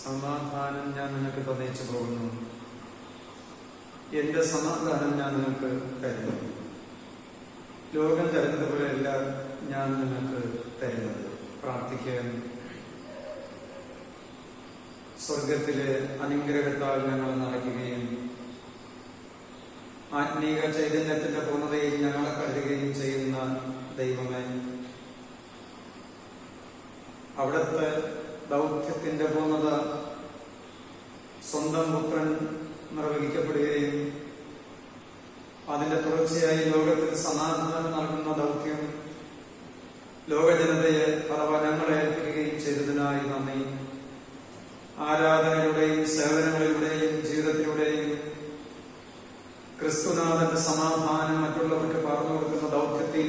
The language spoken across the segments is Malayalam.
സമാധാനം ഞാൻ നിനക്ക് തന്നേച്ചു പോകുന്നു, എന്റെ സമാധാനം ഞാൻ നിനക്ക് തരുന്നു. ലോകം തരുന്നത് പോലെയല്ല ഞാൻ നിനക്ക് തരുന്നത്. പ്രാർത്ഥിക്കാൻ. സ്വർഗത്തിലെ അനുഗ്രഹത്താൽ ഞങ്ങൾ നിറയ്ക്കുകയും ആത്മീക ചൈതന്യത്തിന്റെ പൂർണ്ണതയിൽ ഞങ്ങളെ കരുതുകയും ചെയ്യുന്ന ദൈവമേ, അവിടുത്തെ ദൗത്യത്തിന്റെ പൂർണ്ണത സ്വന്തം പുത്രൻ നിർവഹിക്കപ്പെടുകയും അതിന്റെ തുടർച്ചയായി ലോകത്തിൽ സമാധാനം നൽകുന്ന ദൗത്യം ലോകജനതയെ അഥവാ ഞങ്ങളെ ഏൽപ്പിക്കുകയും ചെയ്തതിനായി നന്ദി. ആരാധനയുടെയും സേവനങ്ങളിലൂടെയും ജീവിതത്തിലൂടെയും ക്രിസ്തുനാഥന്റെ സമാധാനം മറ്റുള്ളവർക്ക് പറഞ്ഞു കൊടുക്കുന്ന ദൗത്യത്തിൽ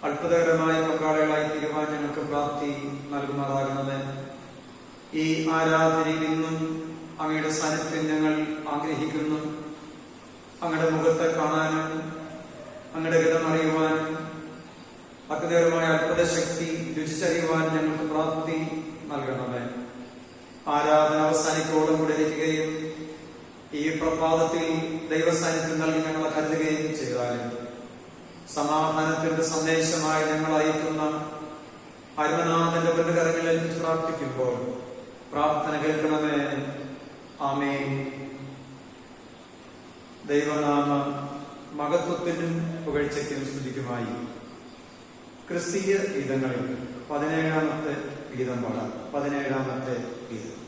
അത്ഭുതകരമായ പങ്കാളികളായി തീരുവാൻ ഞങ്ങൾക്ക് പ്രാപ്തി നൽകുമാറാകുന്നത്. ഈ ആരാധനയിൽ നിന്നും അങ്ങയുടെ സാന്നിധ്യം ഞങ്ങൾ ആഗ്രഹിക്കുന്നു. അങ്ങയുടെ മുഖത്തെ കാണാനും അങ്ങയുടെ ഹിതം അറിയുവാനും അത്ഭുതകരമായ അത്ഭുത ശക്തി രുചിച്ചറിയുവാൻ ഞങ്ങൾക്ക് പ്രാപ്തി നൽകണമേ. ആരാധന അവസാനിക്കോടും കൂടെ ഇരിക്കുകയും ഈ പ്രഭാതത്തിൽ ദൈവസാന്നിധ്യം നൽകി ഞങ്ങളെ കരുതുകയും ചെയ്താലും സമാധാനത്തിന്റെ സന്ദേശമായി ഞങ്ങൾ അയക്കുന്ന അരുമനാഥന്റെ പൊന്നുകരങ്ങളിൽ പ്രാർത്ഥിക്കുമ്പോൾ പ്രാർത്ഥന കേൾക്കണമേ. ആമേൻ. ദൈവനാമ മഹത്വത്തിനും പുകഴ്ചയ്ക്കും സ്തുതിക്കുമായി ക്രിസ്തീയ ഗീതങ്ങളിൽ 17ാമത്തെ ഗീതം പാടാം. 17ാമത്തെ ഗീതം.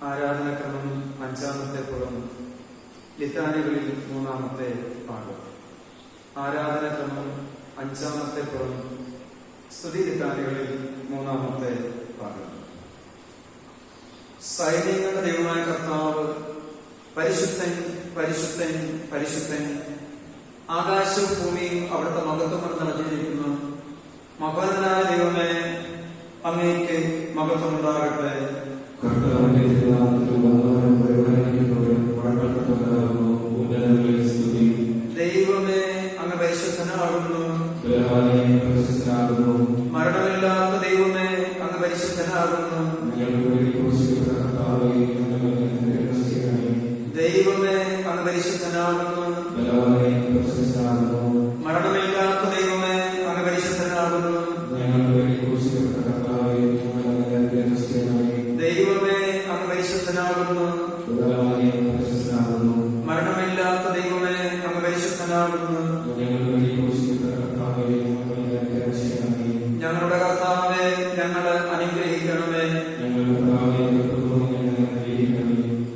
ആരാധനക്രമം 5-ാമത്തെ പുറം ലിത്താനികളിൽ 3-ാമത്തെ ഭാഗം. ആരാധനക്രമം 5-ാമത്തെ പുറം സ്തുതി ലിത്താനികളിൽ 3-ാമത്തെ ഭാഗം. സൈന്യങ്ങളുടെ ദൈവമായ കർത്താവ് പരിശുദ്ധൻ പരിശുദ്ധൻ പരിശുദ്ധൻ, ആകാശവും ഭൂമിയും അവിടുത്തെ മഹത്വം കൊണ്ട് നിറഞ്ഞിരിക്കുന്നു. മഹോന്നതനായ ദൈവമേ, അങ്ങേക്ക് മഹത്വമുണ്ടാകട്ടെ. ദൈവമേ, അങ്ങ് പരിശുദ്ധനാകുന്നു. മരണമില്ലാത്ത ദൈവമേ, അങ്ങ് പരിശുദ്ധനാകുന്നു. ദൈവമേ, അങ്ങ് പരിശുദ്ധനാകുന്നു. മരണമില്ലാത്ത ദൈവമേ, അങ്ങ് പരിശുദ്ധനാകുന്നു. ദൈവമേ, അങ്ങ് പരിശുദ്ധനാകുന്നു. മരണമില്ലാത്ത ദൈവമേ, അങ്ങ് പരിശുദ്ധനാകുന്നു. ഞങ്ങളുടെ കർത്താവേ, ഞങ്ങളെ അനുഗ്രഹിക്കണമേ.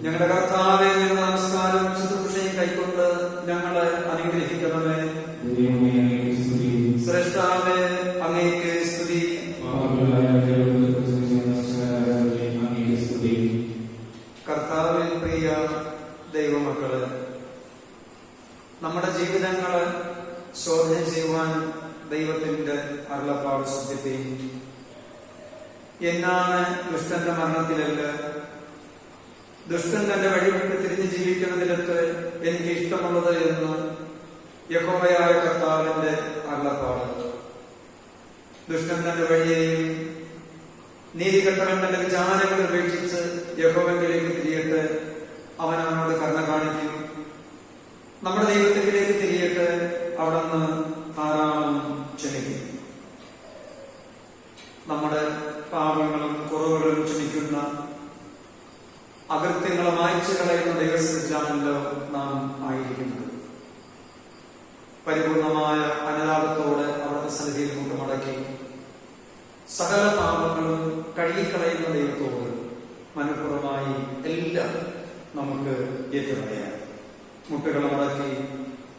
ഞങ്ങളുടെ കർത്താവേ, ഞങ്ങളുടെ നമസ്കാരം ശുശ്രൂഷയും കൈക്കൊണ്ട് ഞങ്ങളെ അനുഗ്രഹിക്കണമേ. ശ്രേഷ്ഠാവേ, അങ്ങേക്ക് സ്തുതി. കർത്താവിൽ പ്രിയ ദൈവമക്കള്, നമ്മുടെ ജീവിതങ്ങള് ശോധന ചെയ്യുവാൻ ദൈവത്തിന്റെ അരുളപ്പാട് ശ്രദ്ധിക്കുകയും, എന്നാണ് ദുഷ്ടന്റെ മരണത്തിലല്ല, ദുഷ്ടൻ തന്റെ വഴിവിട്ട് തിരിഞ്ഞ് ജീവിക്കുന്നതിലത്ത് എനിക്ക് ഇഷ്ടമുള്ളത് എന്ന് യഹോവയായ കർത്താവിന്റെ അരുളപ്പാട്. ദുഷ്ടൻ തന്റെ വഴിയെയും നീതികെട്ടവൻ തന്റെ വിചാരങ്ങൾ ഉപേക്ഷിച്ച് യഹോവയിലേക്ക് തിരിയട്ടെ, അവൻ അവനോട് കരുണ കാണിക്കും. നമ്മുടെ ദൈവത്തിലേക്ക് തിരിയട്ടെ, അവിടുന്ന് ധാരാളം ക്ഷമിക്കും. നമ്മുടെ പാപങ്ങളും കുറവുകളും ക്ഷമിക്കുന്ന, അകൃത്യങ്ങളെ മായ്ച്ചു കളയുന്ന ദൈവസ്ഥിതിയിലാണല്ലോ നാം ആയിരിക്കുന്നത്. പരിപൂർണമായ അനുതാപത്തോടെ അവിടുത്തെ സന്നിധിയിൽ മുട്ടുമടക്കി സകല പാപങ്ങളും കഴുകിക്കളയുന്ന ദൈവത്തോട് മനഃപൂർവ്വമായി എല്ലാം നമുക്ക് ഏറ്റുപറയാം. മുട്ടുകൾ മടക്കി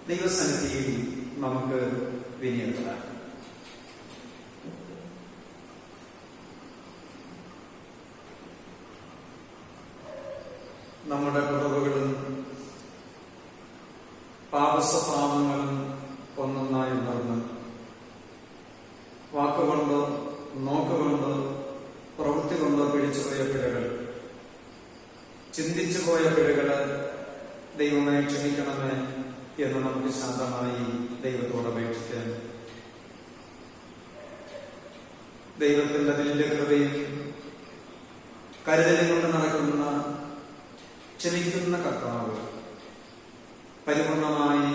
ദൈവസന്നിധിയിൽ നമുക്ക് വിനിയോഗിക്കാം. നമ്മുടെ കുറവുകളും പാപസ്വഭാവങ്ങളും ഒന്നൊന്നായി ഉണർന്ന് വാക്കുകൊണ്ടോ നോക്കുകൊണ്ടോ പ്രവൃത്തി കൊണ്ടോ പിടിച്ചുപോയ പിഴകൾ, ചിന്തിച്ചു പോയ പിഴകള് ദൈവമേ ക്ഷമിക്കണമേ എന്ന് നമുക്ക് ശാന്തമായി ദൈവത്തോട് അപേക്ഷിക്കാം. ദൈവത്തിന്റെ വലിയ കൃപയും കരുതലും കൊണ്ട് നടക്കുന്ന ക്ഷമിക്കുന്ന കർത്താവ് പരിപൂർണമായി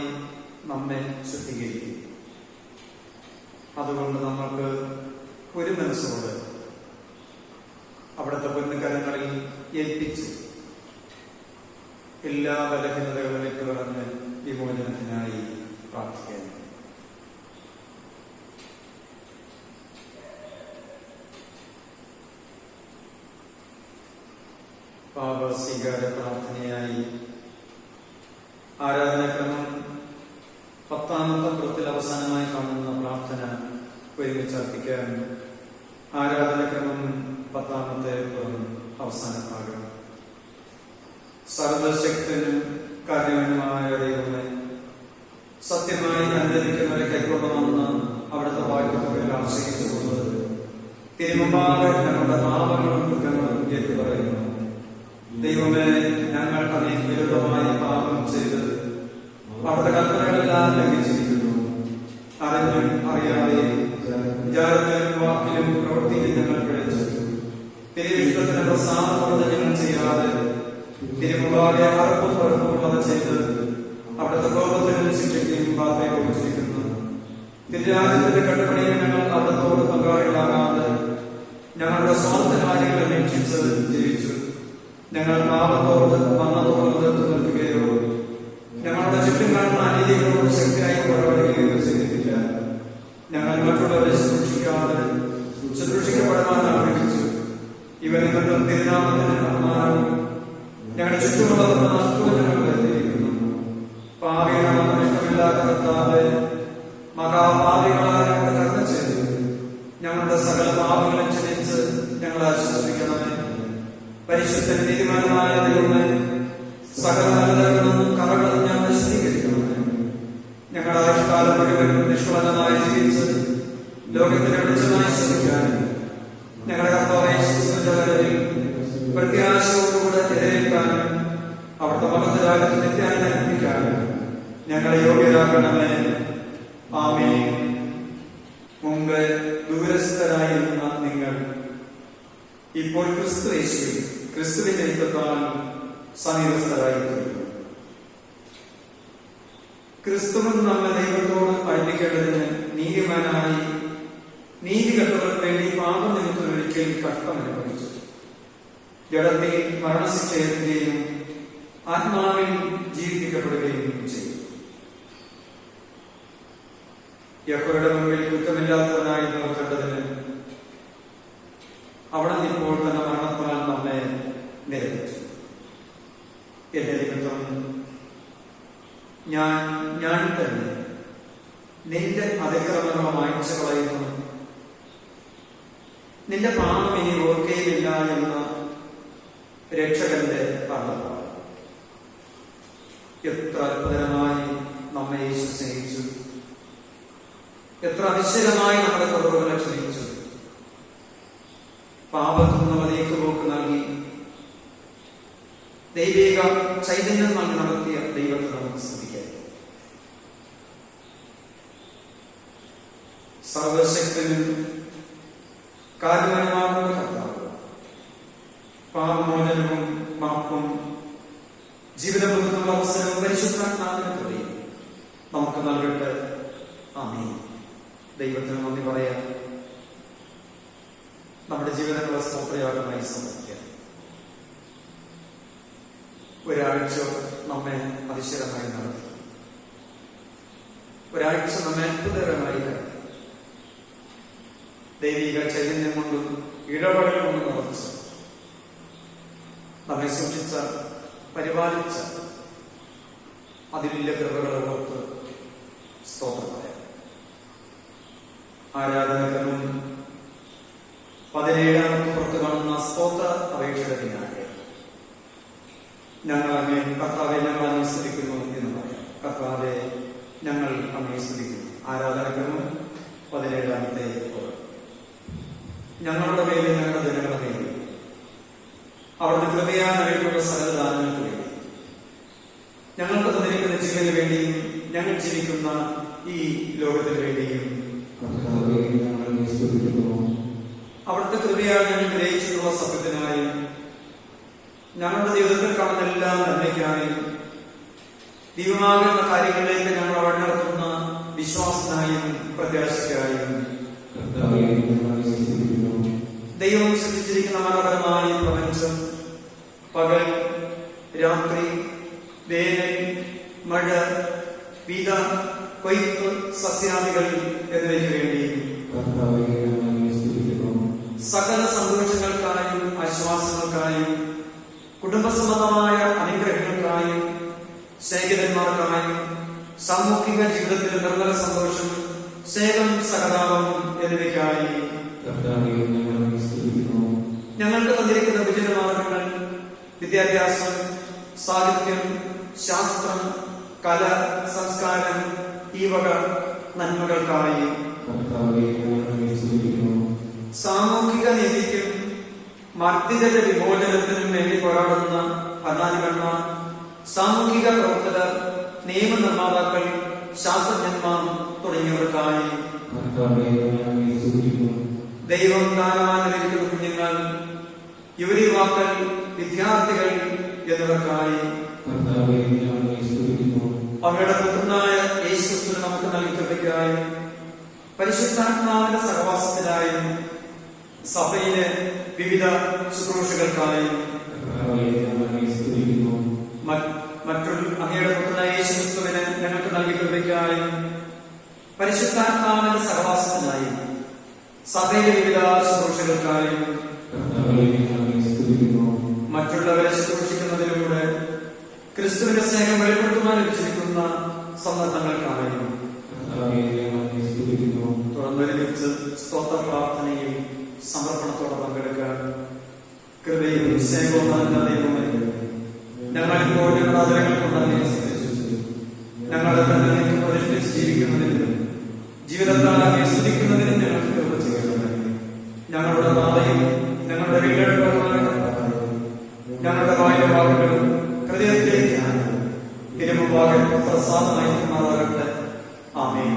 നമ്മെ ശുദ്ധീകരിക്കും. അതുകൊണ്ട് നമ്മൾക്ക് ഒരു മനസ്സോട് അവിടുത്തെ പൊന്നുകരങ്ങളിൽ ഏൽപ്പിച്ച് എല്ലാ ബലഹീനതകളും വിട്ടുകളഞ്ഞ് വിമോചനത്തിനായി പ്രാർത്ഥിക്കാൻ. പാപസ്വീകാര പ്രാർത്ഥനയായി ആരാധനക്രമം 10-ാമത്തെ പുറത്തിൽ അവസാനമായി കാണുന്ന പ്രാർത്ഥന ഒരുമിച്ച് അർപ്പിക്കാൻ. ആരാധനക്രമം 10-ാമത്തെ പുറം അവസാന ഭാഗം. സർവശക്തനും കാരുണ്യവാനുമായ ദൈവമേ, സത്യമായി അനുദരിക്കുന്നവരെ കൈക്കൊള്ളണമെന്ന് അവിടുത്തെ വാക്യത്തിൽ ആശ്രയിച്ചുകൊണ്ട് തിരുമുമ്പാകെ ഞങ്ങളുടെ പാപങ്ങളും കുറ്റങ്ങളും ഏറ്റുപറയുന്നു. ദൈവമേ, ഞങ്ങൾ അതിന് വിരുദ്ധമായി പാപം ചെയ്ത് അവിടുത്തെ കൽപ്പനകളെല്ലാം ലംഘിച്ചിരിക്കുന്നു. അറിഞ്ഞും അറിയാതെയും വിചാരത്തിലും വാക്കിലും പ്രവൃത്തിയിലും ഞങ്ങൾ പിഴച്ചു. തിരുവിഷ്ടത്തിന് പ്രസാദമുള്ളത് ഞങ്ങൾ ചെയ്യാതെ തിരുമുമ്പാകെ അറപ്പും കുഴപ്പമുള്ളത് ചെയ്ത് അവിടുത്തെ കോപത്തിനും ശിക്ഷയ്ക്കും പാത്രയെ കുറിച്ചിരിക്കുന്നു. തിരുരാജ്യത്തിന്റെ കണ്ടുപണിയിൽ ഞങ്ങൾ അവിടത്തോട് പങ്കാളികളാകാതെ ഞങ്ങളുടെ സ്വാർത്ഥ കാര്യങ്ങളെ വീക്ഷിച്ച് ജീവിച്ചു. ഞങ്ങൾ പാപത്തോട് വന്നതോട് എതിർത്ത് നിൽക്കുകയോ ഞങ്ങളുടെ ചുറ്റും കാണുന്ന അനീതികളോട് ശക്തിയായി പോരാടുകയോ ചെയ്തിട്ടില്ല. ഞങ്ങൾ മറ്റുള്ളവരെ ശുശ്രൂഷിക്കാതെ ശുശ്രൂഷിക്കപ്പെടുവാൻ ആഗ്രഹിച്ചു. ഇവരെ തിരുനാമത്തിന് ബഹുമാനവും ഞങ്ങളുടെ ചുറ്റുമുള്ളവരുടെ നഷ്ടവും വരുത്തിയിരിക്കുന്നു. പാപികളാണെന്ന് ഇഷ്ടമില്ലാത്ത കർത്താവേ, മഹാപാപികളായ ഞങ്ങളുടെ കർമ്മ ചെയ്തു ഞങ്ങളുടെ സകല പാപങ്ങളും ക്ഷമിച്ച് ഞങ്ങളെ ആശ്വസിപ്പിക്കണമേ. പരിശുദ്ധ നീതിമാനായ ദൈവമേ, സകല നല്ലകളും കറകളും ഞങ്ങളെ ശുദ്ധീകരിക്കണമേ. ഞങ്ങളുടെ ആയുഷ്കാലം മുഴുവൻ നിഷ്കളങ്കമായി ജീവിച്ച് ലോകത്തിന്റെ വെളിച്ചമായി ശ്രമിക്കാനും ഞങ്ങളുടെ കർത്താവായ യേശുക്രിസ്തുവിന്റെ വരവിൽ പ്രത്യാശയോടുകൂടെ എതിരേൽക്കാനും അവിടുത്തെ മഹത്വരാജ്യത്തിൽ നിത്യാനന്ദം ലഭിക്കാനും ഞങ്ങളെ യോഗ്യരാക്കണമേ. ആമേൻ. മുമ്പ് ദൂരസ്ഥരായിരുന്ന നിങ്ങൾ ഇപ്പോൾ ക്രിസ്തു യേശുവിൽ ക്രിസ്തുവിന്റെ ഐക്യത്താൽ സമീപസ്ഥരായിരിക്കുന്നു. ക്രിസ്തുവിൽ നമ്മെ ദൈവത്തോട് അടുപ്പിക്കേണ്ടതിന് നീതിമാനായി നീതി കെട്ടവർക്ക് വേണ്ടി പാപനിമിത്തം ഒരിക്കൽ കഷ്ടം അനുഭവിച്ചു. ജഡത്തിൽ മരണശിക്ഷ ഏൽക്കുകയും ആത്മാവിൽ ജീവിപ്പിക്കപ്പെടുകയും ചെയ്തു. യഹോവയുടെ മുമ്പിൽ കുറ്റമില്ലാത്തവനായി നോക്കേണ്ടതിന് അവിടെ ഇപ്പോൾ തന്നെ മരണത്താൽ നമ്മെ നിരപ്പിച്ചു. എന്റെ നിമിത്തം ഞാൻ തന്നെ നിന്റെ അതിക്രമങ്ങളെ മായ്ച്ചു കളയുന്നു, നിന്റെ പാപം ഇനി ഓർക്കുകയില്ല എന്ന രക്ഷകന്റെ അർത്ഥമാണ്. എത്ര അത്ഭുതമായി നമ്മെ യേശു സ്നേഹിച്ചു, എത്ര അതിശയമായി നമ്മുടെ കുറവുകളെ ക്ഷമിച്ചു. പാപത്തിൽ നിന്ന് നീക്കുപോക്ക് നൽകി ദൈവിക ചൈതന്യം നൽകി നടത്തിയ ദൈവത്തെ നമുക്ക് സ്തുതിക്കാം. സർവശക്തനും കാരുണ്യവാനായ കർത്താവ്, പാപമോചനവും മാപ്പും ജീവിതബന്ധമുള്ള അവസരവും പരിശുദ്ധാത്മാവിന്റെ കൃപയും നമുക്ക് നൽകട്ടെ. ആമേൻ. ദൈവത്തിന് നന്ദി പറയാം. നമ്മുടെ ജീവിതങ്ങളെ സ്തോത്രയാഗമായി സമർപ്പിക്കാം. ഒരാഴ്ച നമ്മെ അതിശയമായി നടത്തി, ഒരാഴ്ച നമ്മെ അത്ഭുതകരമായി നടത്തി, ദൈവിക ചൈതന്യം കൊണ്ടും ഇടപെടൽ കൊണ്ടും നിറച്ച് നമ്മെ സൂക്ഷിച്ച പരിപാലിച്ച അതിലുള്ള കൃപകളെ ഓർത്ത് സ്തോത്രം പറയാം. ആരാധനകളും 17ാമത്തെ പുറത്ത് കാണുന്ന സ്തോത്ര അപേക്ഷയുടെ പിന്നാലെ ഞങ്ങൾ അങ്ങേ കർത്താവെ ഞങ്ങൾ അങ്ങേ സ്തുതിക്കുന്നു എന്ന് പറയാം. കർത്താവെ ഞങ്ങൾ അങ്ങേ സ്തുതിക്കുന്നു. ആരാധനക്രമം 17ാമത്തെ പുറം. ഞങ്ങളുടെ പേരിൽ ഞങ്ങളുടെ ജനങ്ങളുടെ പേരിൽ അവിടുത്തെ കൃപയാൽ നൽകിയിട്ടുള്ള സകലദാനങ്ങൾക്ക് വേണ്ടി ഞങ്ങൾക്ക് തന്നിരിക്കുന്ന ജീവന് വേണ്ടിയും ഞങ്ങൾ ജീവിക്കുന്ന ഈ ലോകത്തിന് വേണ്ടിയും അവിടുത്തെ കൃപയാൽ ഞങ്ങൾ ഗ്രഹിച്ചിട്ടുള്ള സത്യത്തിനായും ഞങ്ങളുടെ ജീവിതത്തിൽ കാണുന്ന എല്ലാ നന്മയ്ക്കായും ദൈവമാകുന്ന കാര്യങ്ങളിലേക്ക് ഞങ്ങൾ വഴിനടത്തുന്ന വിശ്വാസത്തിനായും പ്രത്യാശയ്ക്കായും ദൈവം സൃഷ്ടിച്ചിരിക്കുന്ന മനോഹരമായ പ്രപഞ്ചം, പകൽ, രാത്രി, വേനൽ, മഴ, വിത, കൊയ്ത്ത്, സസ്യാദികൾ എന്നിവയ്ക്ക് വേണ്ടിയും സകല സന്തോഷങ്ങൾക്കായും ആശ്വാസങ്ങൾക്കായും കുടുംബസംബന്ധമായ അനുഗ്രഹങ്ങൾക്കായും സ്നേഹിതന്മാർക്കായും സാമൂഹിക ജീവിതത്തിലെ നിർമ്മല സന്തോഷം, സ്നേഹം, സഹതാപം എന്നിവയ്ക്കായി ഞങ്ങൾക്ക് തന്നിരിക്കുന്ന വിജയ മാർഗങ്ങൾ വിദ്യാഭ്യാസം, സാഹിത്യം, ശാസ്ത്രം, കല, സംസ്കാരം, ഈ വക നന്മകൾക്കായി സാമൂഹിക നീതിക്കും മർദ്ദിതരുടെ വിമോചനത്തിനും വേണ്ടി പോരാടുന്ന ഭരണാധിപന്മാർ, സാമൂഹിക പ്രവർത്തകർ, നിയമനിർമ്മാതാക്കൾ, ശാസ്ത്രജ്ഞന്മാർ തുടങ്ങിയവർക്കായി ദൈവം ദാനമായിരിക്കുന്ന കുഞ്ഞുങ്ങൾ, യുവതിവാക്കൾ, വിദ്യാർത്ഥികൾ എന്നിവർക്കായി അവരുടെ പുത്രനായ യേശുക്രിസ്തു നമുക്ക് നൽകിക്കൊടുക്കായും പരിശുദ്ധാത്മാവിന്റെ സഹവാസത്തിനായും സഭയിലെ വിവിധ ശുശ്രൂഷകൾക്കായും മറ്റൊരു അങ്ങയുടെ പുത്രനായ യേശുക്രിസ്തുവിനെ ഞങ്ങൾക്ക് നൽകിക്കൊടുക്കായും പരിശുദ്ധാത്മാവിന്റെ സഹവാസത്തിനായും സഭയിലെ വിവിധ ശുശ്രൂഷകൾക്കായും മറ്റുള്ളവരെ ശുശ്രൂഷിക്കുന്നതിലൂടെ ക്രിസ്തുവിന്റെ സ്നേഹം വെളിപ്പെടുത്തുവാൻ ലഭിച്ചിരിക്കുന്ന സന്ദർഭങ്ങൾക്കാണെങ്കിലും തുറന്നൊരുമിച്ച് സ്തോത്ര പ്രാർത്ഥനയിൽ സമർപ്പണത്തോടെ പങ്കെടുക്കാൻ കൃപയും സ്നേഹവും നൽകുന്ന ദൈവമേ, ഞങ്ങളിപ്പോൾ ഞങ്ങളുടെ ആദരങ്ങൾ കൊണ്ടല്ലേ ഞങ്ങളെ തന്നെ പ്രതിഷ്ഠിച്ച് ജീവിക്കുന്നതിനും ജീവിതത്താൽ അങ്ങേ സ്തുതിക്കുന്നതിനും ഞങ്ങൾക്ക് കൃപ ചെയ്യണമേ. ഞങ്ങളുടെ പാതയും ഞങ്ങളുടെ വീടുകളുമായ ഞങ്ങളുടെ വായുടെ വാക്കുകളും ഹൃദയത്തിലെ ധ്യാനവും തിരുമുമ്പാകെ പ്രസാദമായി മാറാകട്ടെ. ആമേൻ.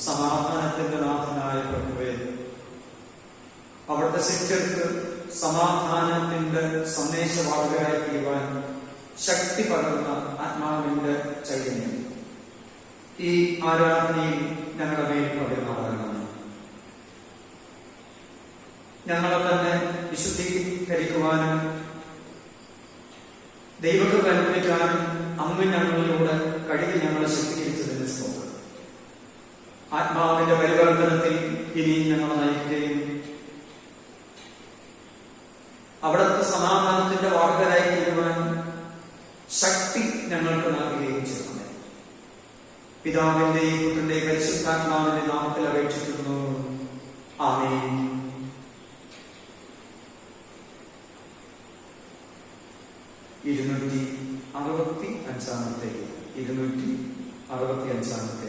സമാധാനത്തിന്റെ നാഥനായ പ്രഭുവേ, അവിടുത്തെ ശിഷ്യർക്ക് സമാധാനത്തിന്റെ സന്ദേശവാഹകരായി തീരുവാൻ ശക്തി പകർന്ന ആത്മാവിന്റെ ചൈതന്യം ഈ ആരാധനയിൽ ഞങ്ങളുടെ മേൽ പകരുമാറാകണം. ഞങ്ങളെ തന്നെ വിശുദ്ധീകരിക്കുവാനും ദൈവത്തെ കൽപ്പിക്കാനും അങ്ങ് ഞങ്ങളിലൂടെ കഴുകി ഞങ്ങളെ ശക്തീകരിച്ചതിന് സ്തോത്രം. ആത്മാവിന്റെ പരിവർത്തനത്തിൽ ഇനി ഞങ്ങൾ നയിക്കുകയും അവിടുത്തെ സമാധാനത്തിന്റെ വാഹകരായി തീരുവാൻ ശക്തി ഞങ്ങൾക്ക് നൽകുകയും ചെയ്യണമേ. പിതാവിന്റെയും പുത്രന്റെയും പരിശുദ്ധാത്മാവിന്റെ നാമത്തിൽ അപേക്ഷിക്കുന്നു. ആമേൻ. ഇരുന്നൂറ്റി 265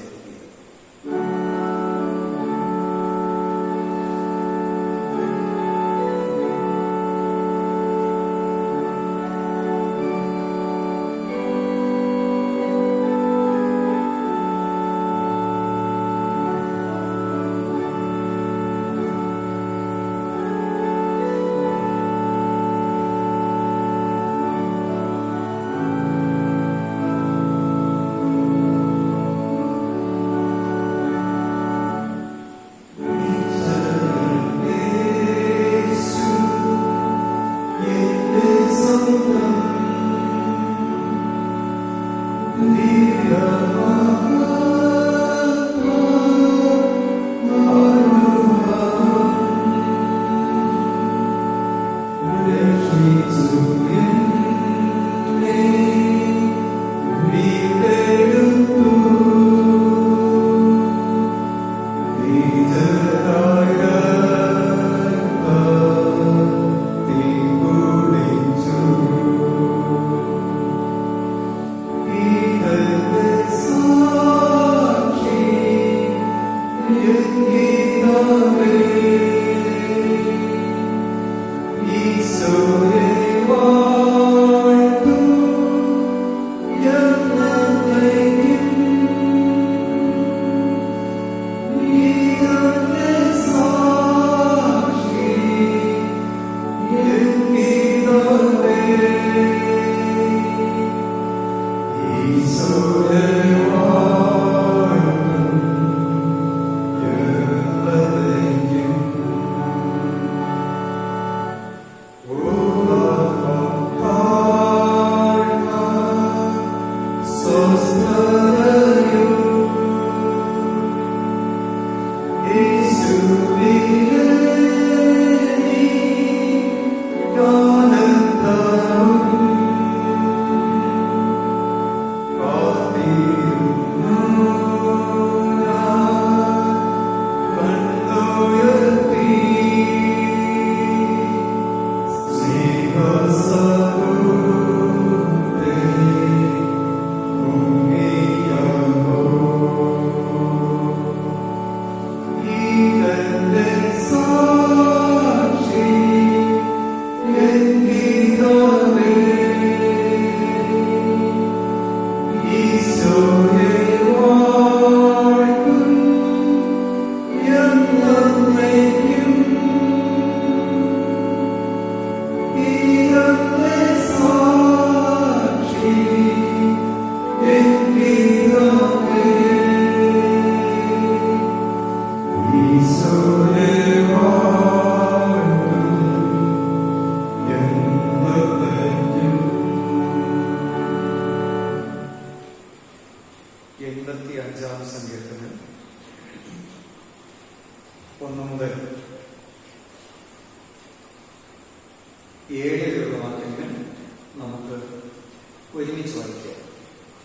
ഒരുമിച്ച് വായിക്കുക.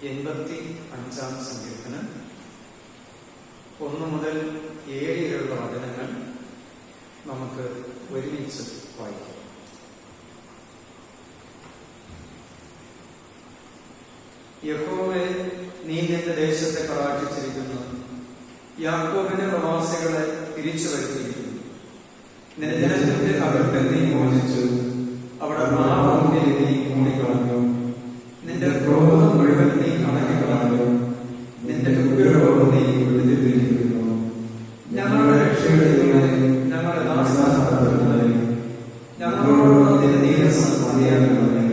85-ാം സങ്കീർത്തനം 1 മുതൽ 7 വരെയുള്ള വചനങ്ങൾ നമുക്ക് ഒരുമിച്ച് വായിക്കാം. യഹോവേ, നീ നിന്റെ ദേശത്തെ കടാക്ഷിച്ചിരിക്കുന്നു, യാക്കോബിന്റെ പ്രവാസികളെ തിരിച്ചു വരുത്തിയിരിക്കുന്നു. നിന്റെ ജനത്തിന്റെ അകത്തെ നീ മോചിച്ചു, അവിടെ പാപമൊക്കെ നീ മൂടിക്കളഞ്ഞു. നിന്റെ ക്രോധം മുഴുവൻ നീ അടക്കിക്കളഞ്ഞു, നിന്റെ ഉഗ്രഹവും നീ വിടുതിരിക്കുന്നു. ഞങ്ങളുടെ രക്ഷയുടെ ഞങ്ങളുടെ ദാസനാഥനായി ഞങ്ങളോടുള്ള നിന്റെ നീരസംബന്ധിയാകുന്നവനെ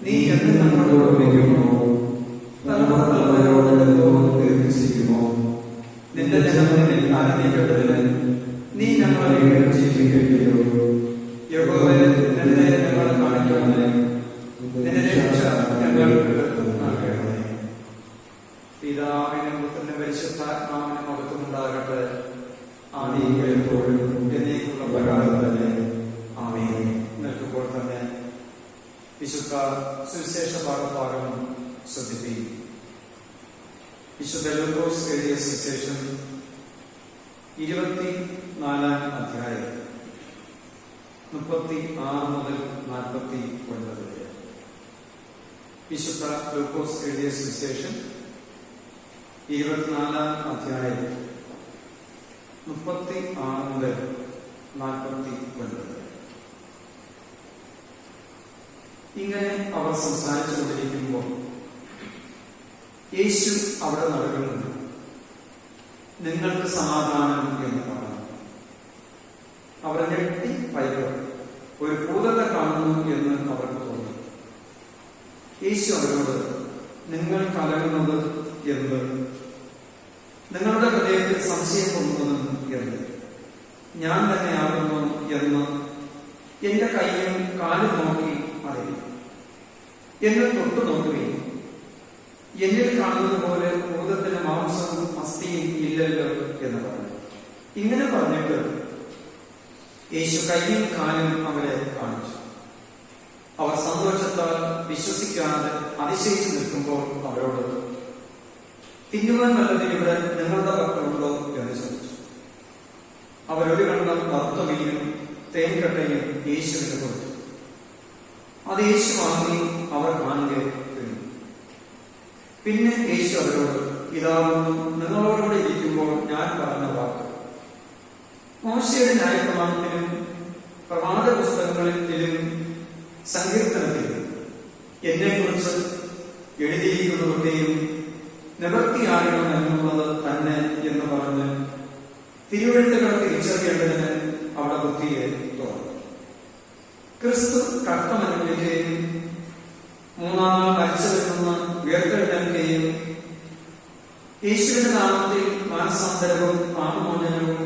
നീ എന്ന് ഞങ്ങളോട് വയ്ക്കുമോ? തലമുറ തലമുറയോട് ലോകം ദീർഘിച്ചിരിക്കുമോ? നിന്റെ ജനത്തിൽ ആനന്ദിക്കേണ്ടതിന് നീ ഞങ്ങളെ ജീവിക്കുകയോ? യഹോവേ, നിന്റെ ഞങ്ങളെ കാണിക്കണമേ, നിന്റെ രക്ഷ ഞങ്ങൾക്ക് നൽകണമേ. പിതാവിനും പുത്രനും പരിശുദ്ധാത്മാവിനും മഹത്വമുണ്ടാകട്ടെ, ആദിയിലും എപ്പോഴും എന്നേക്കുള്ള പ്രകാരം തന്നെ. ആമേൻ. നിൽക്കുമ്പോൾ തന്നെ വിശുദ്ധ സുവിശേഷ ഭാഗം ശ്രദ്ധിക്കുകയും വിശുദ്ധ ലൂക്കോസ് എഴുതിയ സുവിശേഷം 24-ാം അധ്യായം 36 മുതൽ 49 വരെ. വിശുദ്ധ ലൂക്കോസ് എഴുതിയ സുവിശേഷം 24-ാം അധ്യായം 36 മുതൽ 49 വരെ. ഇങ്ങനെ അവർ സംസാരിച്ചു കൊണ്ടിരിക്കുമ്പോൾ യേശു അവിടെ നടുവിൽ നിന്നു, നിങ്ങൾക്ക് സമാധാനം എന്ന് പറഞ്ഞു. അവർ ഞെട്ടി ഭയപ്പെട്ടു, ഒരു ഭൂതത്തെ കാണുന്നു എന്ന് അവർക്ക് തോന്നി. യേശു അവരോട്, നിങ്ങൾ കലങ്ങുന്നത് എന്ത്? നിങ്ങളുടെ ഹൃദയത്തിൽ സംശയം തോന്നുന്നതും എന്ത്? ഞാൻ തന്നെയാകുന്നു എന്ന് എന്റെ കൈയും കാലും നോക്കി അറിയും. എന്നെ തൊട്ടു നോക്കുകയും എന്നിൽ കാണുന്നത് പോലെ ഭൂതത്തിന് മാംസവും അസ്ഥിയും ഇല്ലല്ലോ എന്ന് പറഞ്ഞു. ഇങ്ങനെ പറഞ്ഞിട്ട് യേശു കൈയും കാലും അവരെ കാണിച്ചു. അവർ സന്തോഷത്താൽ വിശ്വസിക്കാതെ അതിശയിച്ചു നിൽക്കുമ്പോൾ അവരോട്, തിന്നുവാൻ വല്ലതും ഇവിടെ നിങ്ങളുടെ പക്കലുണ്ടോ എന്ന് ചോദിച്ചു. അവരൊരു കണ്ണം വറുത്തവയും തേൻകട്ടയും യേശുവിന് കൊടുത്തു. അത് യേശു വാങ്ങി അവർ കാണുകയും തിന്നു. പിന്നെ യേശു അവരോട്, ഇതാകുന്നു നിങ്ങളോടുകൂടെ ഇരിക്കുമ്പോൾ ഞാൻ പറഞ്ഞ വാക്ക്. മോശയുടെ ന്യായപ്രമാണത്തിലും പ്രവാചക പുസ്തകങ്ങളിലും സങ്കീർത്തനത്തിലും എന്നെക്കുറിച്ച് എഴുതിയിരിക്കുന്നതൊക്കെയും നിവൃത്തിയാകണം എന്നുള്ളത് തന്നെ എന്ന് പറഞ്ഞ് തിരുവെഴുത്തുകൾ തിരിച്ചറിയേണ്ടതിന് അവിടെ ബുദ്ധിയെ തുറന്നു. ക്രിസ്തു കഷ്ടമനുഭവിക്കുകയും 3-ാം നാൾ മരിച്ചവരിൽ ഉയർത്തെഴുന്നേൽക്കുകയും യേശുവിന്റെ നാമത്തിൽ മാനസാന്തരവും പാപമോചനവും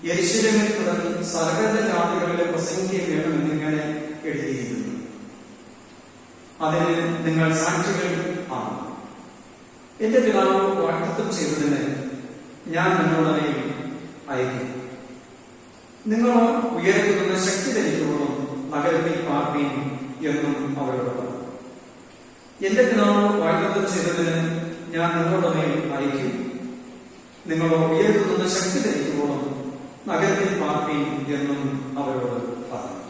യെരൂശലേമിൽ തുടങ്ങി സകല ജാതികളിലെ പ്രസംഗിക്കുകയും വേണമെന്നിങ്ങനെ എഴുതിയിരിക്കുന്നു. അതിന് നിങ്ങൾ സാക്ഷികൾ ആണ്. എന്റെ പിതാവ് വാഗ്ദത്തം ചെയ്തതിന് ഞാൻ നിങ്ങളുടെ അയക്കും. നിങ്ങളോ ഉയരത്തുനിന്ന് ശക്തി ധരിക്കുമ്പോഴും നഗരത്തിൽ പാർപ്പിയും എന്നും അവരോട് പറഞ്ഞു. എന്റെ പിതാവ് വാഗ്ദത്തം ചെയ്തതിന് ഞാൻ നിങ്ങളുടെ മേൽ അയക്കും. നിങ്ങളോ ഉയരത്തുനിന്ന് ശക്തി ധരിക്കുമ്പോഴും നഗരത്തിൽ പാർപ്പിയും എന്നും അവരോട് പറഞ്ഞു.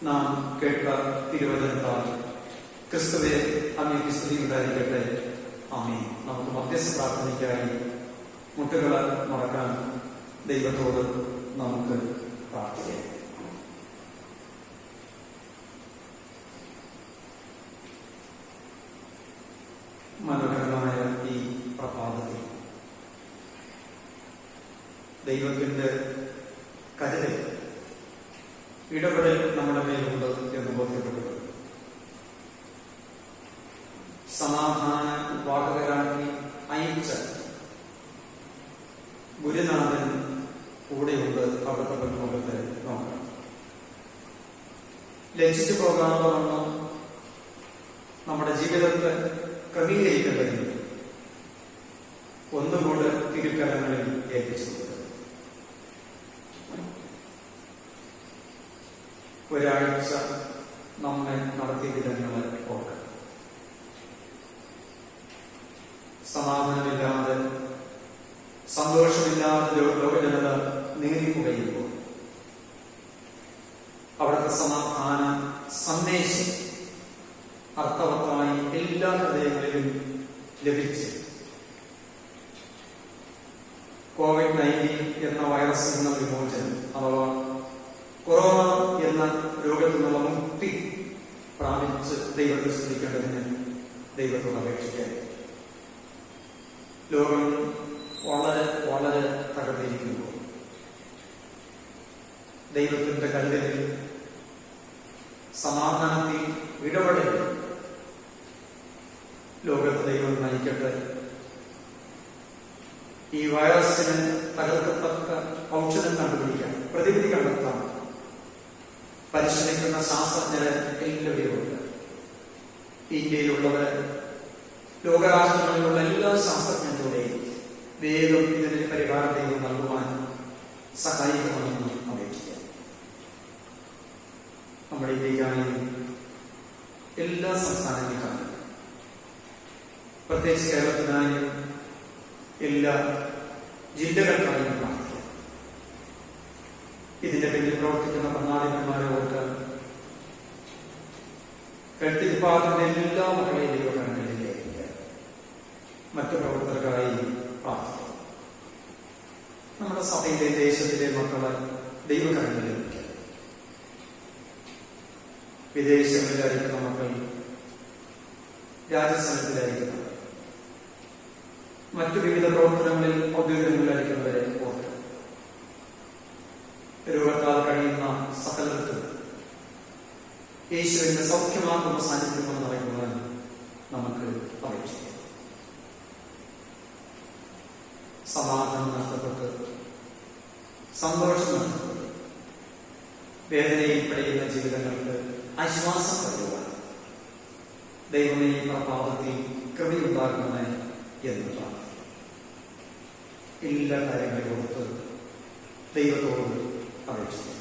നാം കേട്ട തിരുവചനത്താൽ ക്രിസ്തുവെ അങ്ങേക്ക് സ്തുതി ഉണ്ടായിരിക്കട്ടെ. ആമേൻ. നമുക്ക് മധ്യസ്ഥ പ്രാർത്ഥനയ്ക്കായി മുട്ടുകൾ മടക്കാൻ ദൈവത്തോട് നമുക്ക് പ്രാർത്ഥിക്കാം. മനോഹരമായ ഈ പ്രഭാതത്തിൽ ദൈവത്തിന്റെ കരുതൽ ഇടപെടൽ നമ്മുടെ മേലുണ്ട് എന്ന് ബോധ്യപ്പെട്ടു. സമാധാന വാഹകരാക്കി അയച്ച ഗുരുനാഥൻ കൂടെയുണ്ട്. അവിടുത്തെ പരിമുഖത്തെ നോക്കണം. ലജ്ജിച്ചു പോകാവുന്ന നമ്മുടെ ജീവിതത്തെ ക്രമീകരിക്കേണ്ടതിന് ഒന്നുകൂടെ തിരുക്കരങ്ങളിൽ ഏൽപ്പിച്ചു കൊടുക്കുക. ഒരാഴ്ച നമ്മെ നടത്തിയ വിധങ്ങളെ ഓർക്കണം. എല്ലാ ഹൃദയങ്ങളിലും ലഭിച്ച് COVID-19 എന്ന വൈറസിൽ നിന്നുള്ള വിമോചനം അഥവാ കൊറോണ എന്ന രോഗത്തിൽ നിന്നുള്ള മുക്തി പ്രാപിച്ച് ദൈവത്തെ സ്തുതിക്കേണ്ടതിന് ദൈവത്തോട് അപേക്ഷിക്കാൻ. ലോകം വളരെ വളരെ തകർന്നിരിക്കുന്നു. ദൈവത്തിന്റെ കരുതലിൽ സമാധാനത്തിൽ ഇടപെടൽ ലോകത്തെ ദൈവം നയിക്കട്ടെ. ഈ വൈറസിന് തകർക്കത്തക്ക ഔഷധം കണ്ടുപിടിക്കാൻ, പ്രതിവിധി കണ്ടെത്താൻ പരിശ്രമിക്കുന്ന ശാസ്ത്രജ്ഞരെ എല്ലാവരുമുണ്ട്. ഇന്ത്യയിലുള്ളവർ ലോകരാഷ്ട്രങ്ങളിലുള്ള എല്ലാ ശാസ്ത്രജ്ഞരുടെയും വേഗം ഇതിന് പരിഹാരം ദൈവം നൽകുവാൻ സഹായിക്കണമെന്ന് അപേക്ഷിക്കാം. നമ്മുടെ ഇന്ത്യക്കായും എല്ലാ സംസ്ഥാനങ്ങൾക്കായും പ്രത്യേകിച്ച് കേരളത്തിനായും എല്ലാ ജില്ലകൾക്കായും പ്രാർത്ഥിക്കാം. ഇതിന്റെ പിന്നിൽ പ്രവർത്തിക്കുന്ന ഭരണാധിപന്മാരെ ഓർക്കാൻ ഹെൽത്ത് ഡിപ്പാർട്ട്മെന്റ് എല്ലാ മക്കളെയും ദൈവകരങ്ങളിലേക്ക് മറ്റു പ്രവർത്തകർക്കായി പ്രാർത്ഥിക്കാം. നമ്മുടെ സഭയിലെ ദേശത്തിലെ മക്കളെ ദൈവകരങ്ങളിലേക്ക്, വിദേശങ്ങളിലായിരിക്കുന്ന മക്കൾ, രാജസ്ഥാനത്തിലായിരിക്കുന്നവർ, മറ്റു വിവിധ പ്രവർത്തനങ്ങളിൽ ഔദ്യോഗികങ്ങളിലായിരിക്കുന്നവരെ ഓർക്കുക. രോഗത്താൽ കഴിയുന്ന സകലർക്കും യേശുവിന്റെ സൗഖ്യമാകുന്ന സാന്നിധ്യമെന്ന് പറയുവാൻ നമുക്ക് അപേക്ഷിക്കാം. സമാധാനം നഷ്ടപ്പെട്ട്, സന്തോഷം നഷ്ടപ്പെട്ട്, വേദനയിൽ പെടുന്ന ജീവിതങ്ങൾക്ക് ആശ്വാസം പറ്റുവാൻ ദൈവമേ പ്രഭാതത്തിൽ കൃപയുണ്ടാകണമേ എന്ന് പ്രാർത്ഥിക്കും. എല്ലാ കാര്യങ്ങളെ കൊടുത്ത് ദൈവത്തോട് അപേക്ഷിക്കും.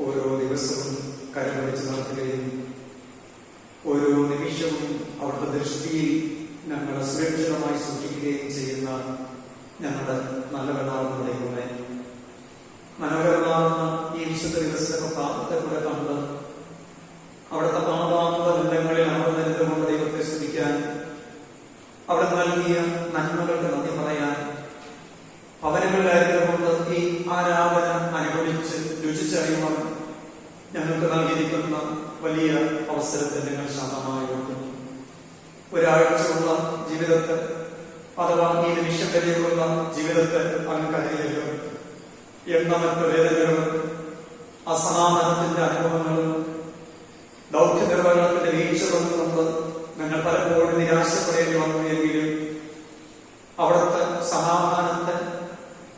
ഓരോ ദിവസവും കരമടിച്ച് നടത്തുകയും ഓരോ നിമിഷവും അവരുടെ ദൃഷ്ടിയിൽ ഞങ്ങളെ സുരക്ഷിതമായി സൂക്ഷിക്കുകയും ചെയ്യുന്ന ഞങ്ങളുടെ നല്ലവനാകുന്ന ദൈവമേ, മനോഹരമാകുന്ന ഈ വിശുദ്ധ ദിവസത്തെ പ്രാർത്ഥനയുടെ കണ്ട് ഞങ്ങൾക്ക് നൽകിയിരിക്കുന്ന വലിയ അവസരത്തെ നിങ്ങൾ ശാന്തമായി ഓർക്കുന്നു. ഒരാഴ്ചയുള്ള ജീവിതത്തെ അഥവാ ഈ നിമിഷം വരെയുള്ള ജീവിതത്തെ അങ്ങ് കരുതിയല്ലോ. എണ്ണമറ്റ വേദനകളും അസമാധാനത്തിന്റെ അനുഭവങ്ങളും ദൗത്യ നിർവഹണത്തിന്റെ വീഴ്ചകളും കൊണ്ട് ഞങ്ങൾ പലപ്പോഴും നിരാശപ്പെടേണ്ടി വന്നു എങ്കിലും അവിടുത്തെ സമാധാനത്തെ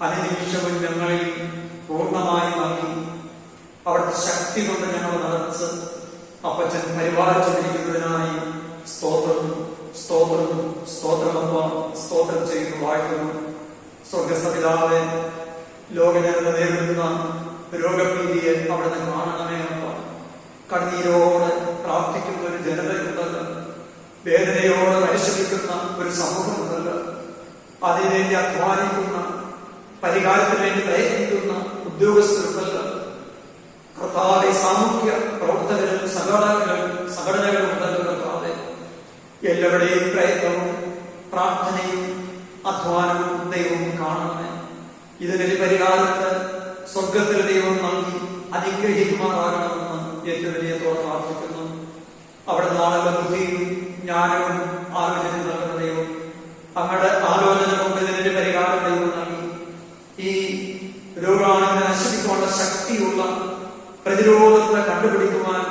അനുനിമിഷവും ഞങ്ങളിൽ പൂർണ്ണമായി നൽകി അവിടുത്തെ ശക്തി കൊണ്ട് ഞങ്ങൾ നിറച്ച് അപ്പച്ചൻ പരിപാലിച്ചുകൊണ്ടിരിക്കുന്നതിനായി സ്തോത്രം സ്തോത്രം സ്തോത്രമപ്പ സ്തോത്രം ചെയ്യുന്നു വാഴ്ത്തുന്നു. സ്വർഗസ്ഥപിതാവേ, ലോകജനത നേരിടുന്ന രോഗഭീതിയെ അവിടുന്ന് കാണണമേ അപ്പ. കണ്ണീരോടെ പ്രാർത്ഥിക്കുന്ന ഒരു ജനതയുണ്ടല്ലോ, വേദനയോടെ പരിശ്രമിക്കുന്ന ഒരു സമൂഹമുണ്ടല്ലോ, അതിനുവേണ്ടി അധ്വാനിക്കുന്ന പരിഹാരത്തിന് വേണ്ടി പ്രയത്നിക്കുന്ന ഉദ്യോഗസ്ഥരുണ്ടല്ലോ, കർത്താവെ സാമൂഹ്യ പ്രവർത്തകരും സംഘടനകളും ഉണ്ടല്ലോ കർത്താവെ. എല്ലാവരുടെയും പ്രയത്നവും പ്രാർത്ഥനയും അധ്വാനവും ദൈവവും കാണണമേ. ഇതിനൊരു പരിഹാരത്തെ സ്വർഗത്തിലെ ദൈവം നൽകി അനുഗ്രഹിക്കുമാറാകണമെന്ന് ഏറ്റവും വലിയതോടെ പ്രാർത്ഥിക്കുന്നു. അവിടെ നാളെ ബുദ്ധിയും ജ്ഞാനവും ആലോചനയും നൽകുന്ന ദൈവം അങ്ങയുടെ ആലോചന കൊണ്ട് ഇതിനൊരു പരിഹാരം ദൈവം നൽകി ഈ രോഗാണുവിനെ നശിപ്പിക്കാനുള്ള ശക്തിയുള്ള പ്രതിരോധത്തെ കണ്ടുപിടിക്കുവാൻ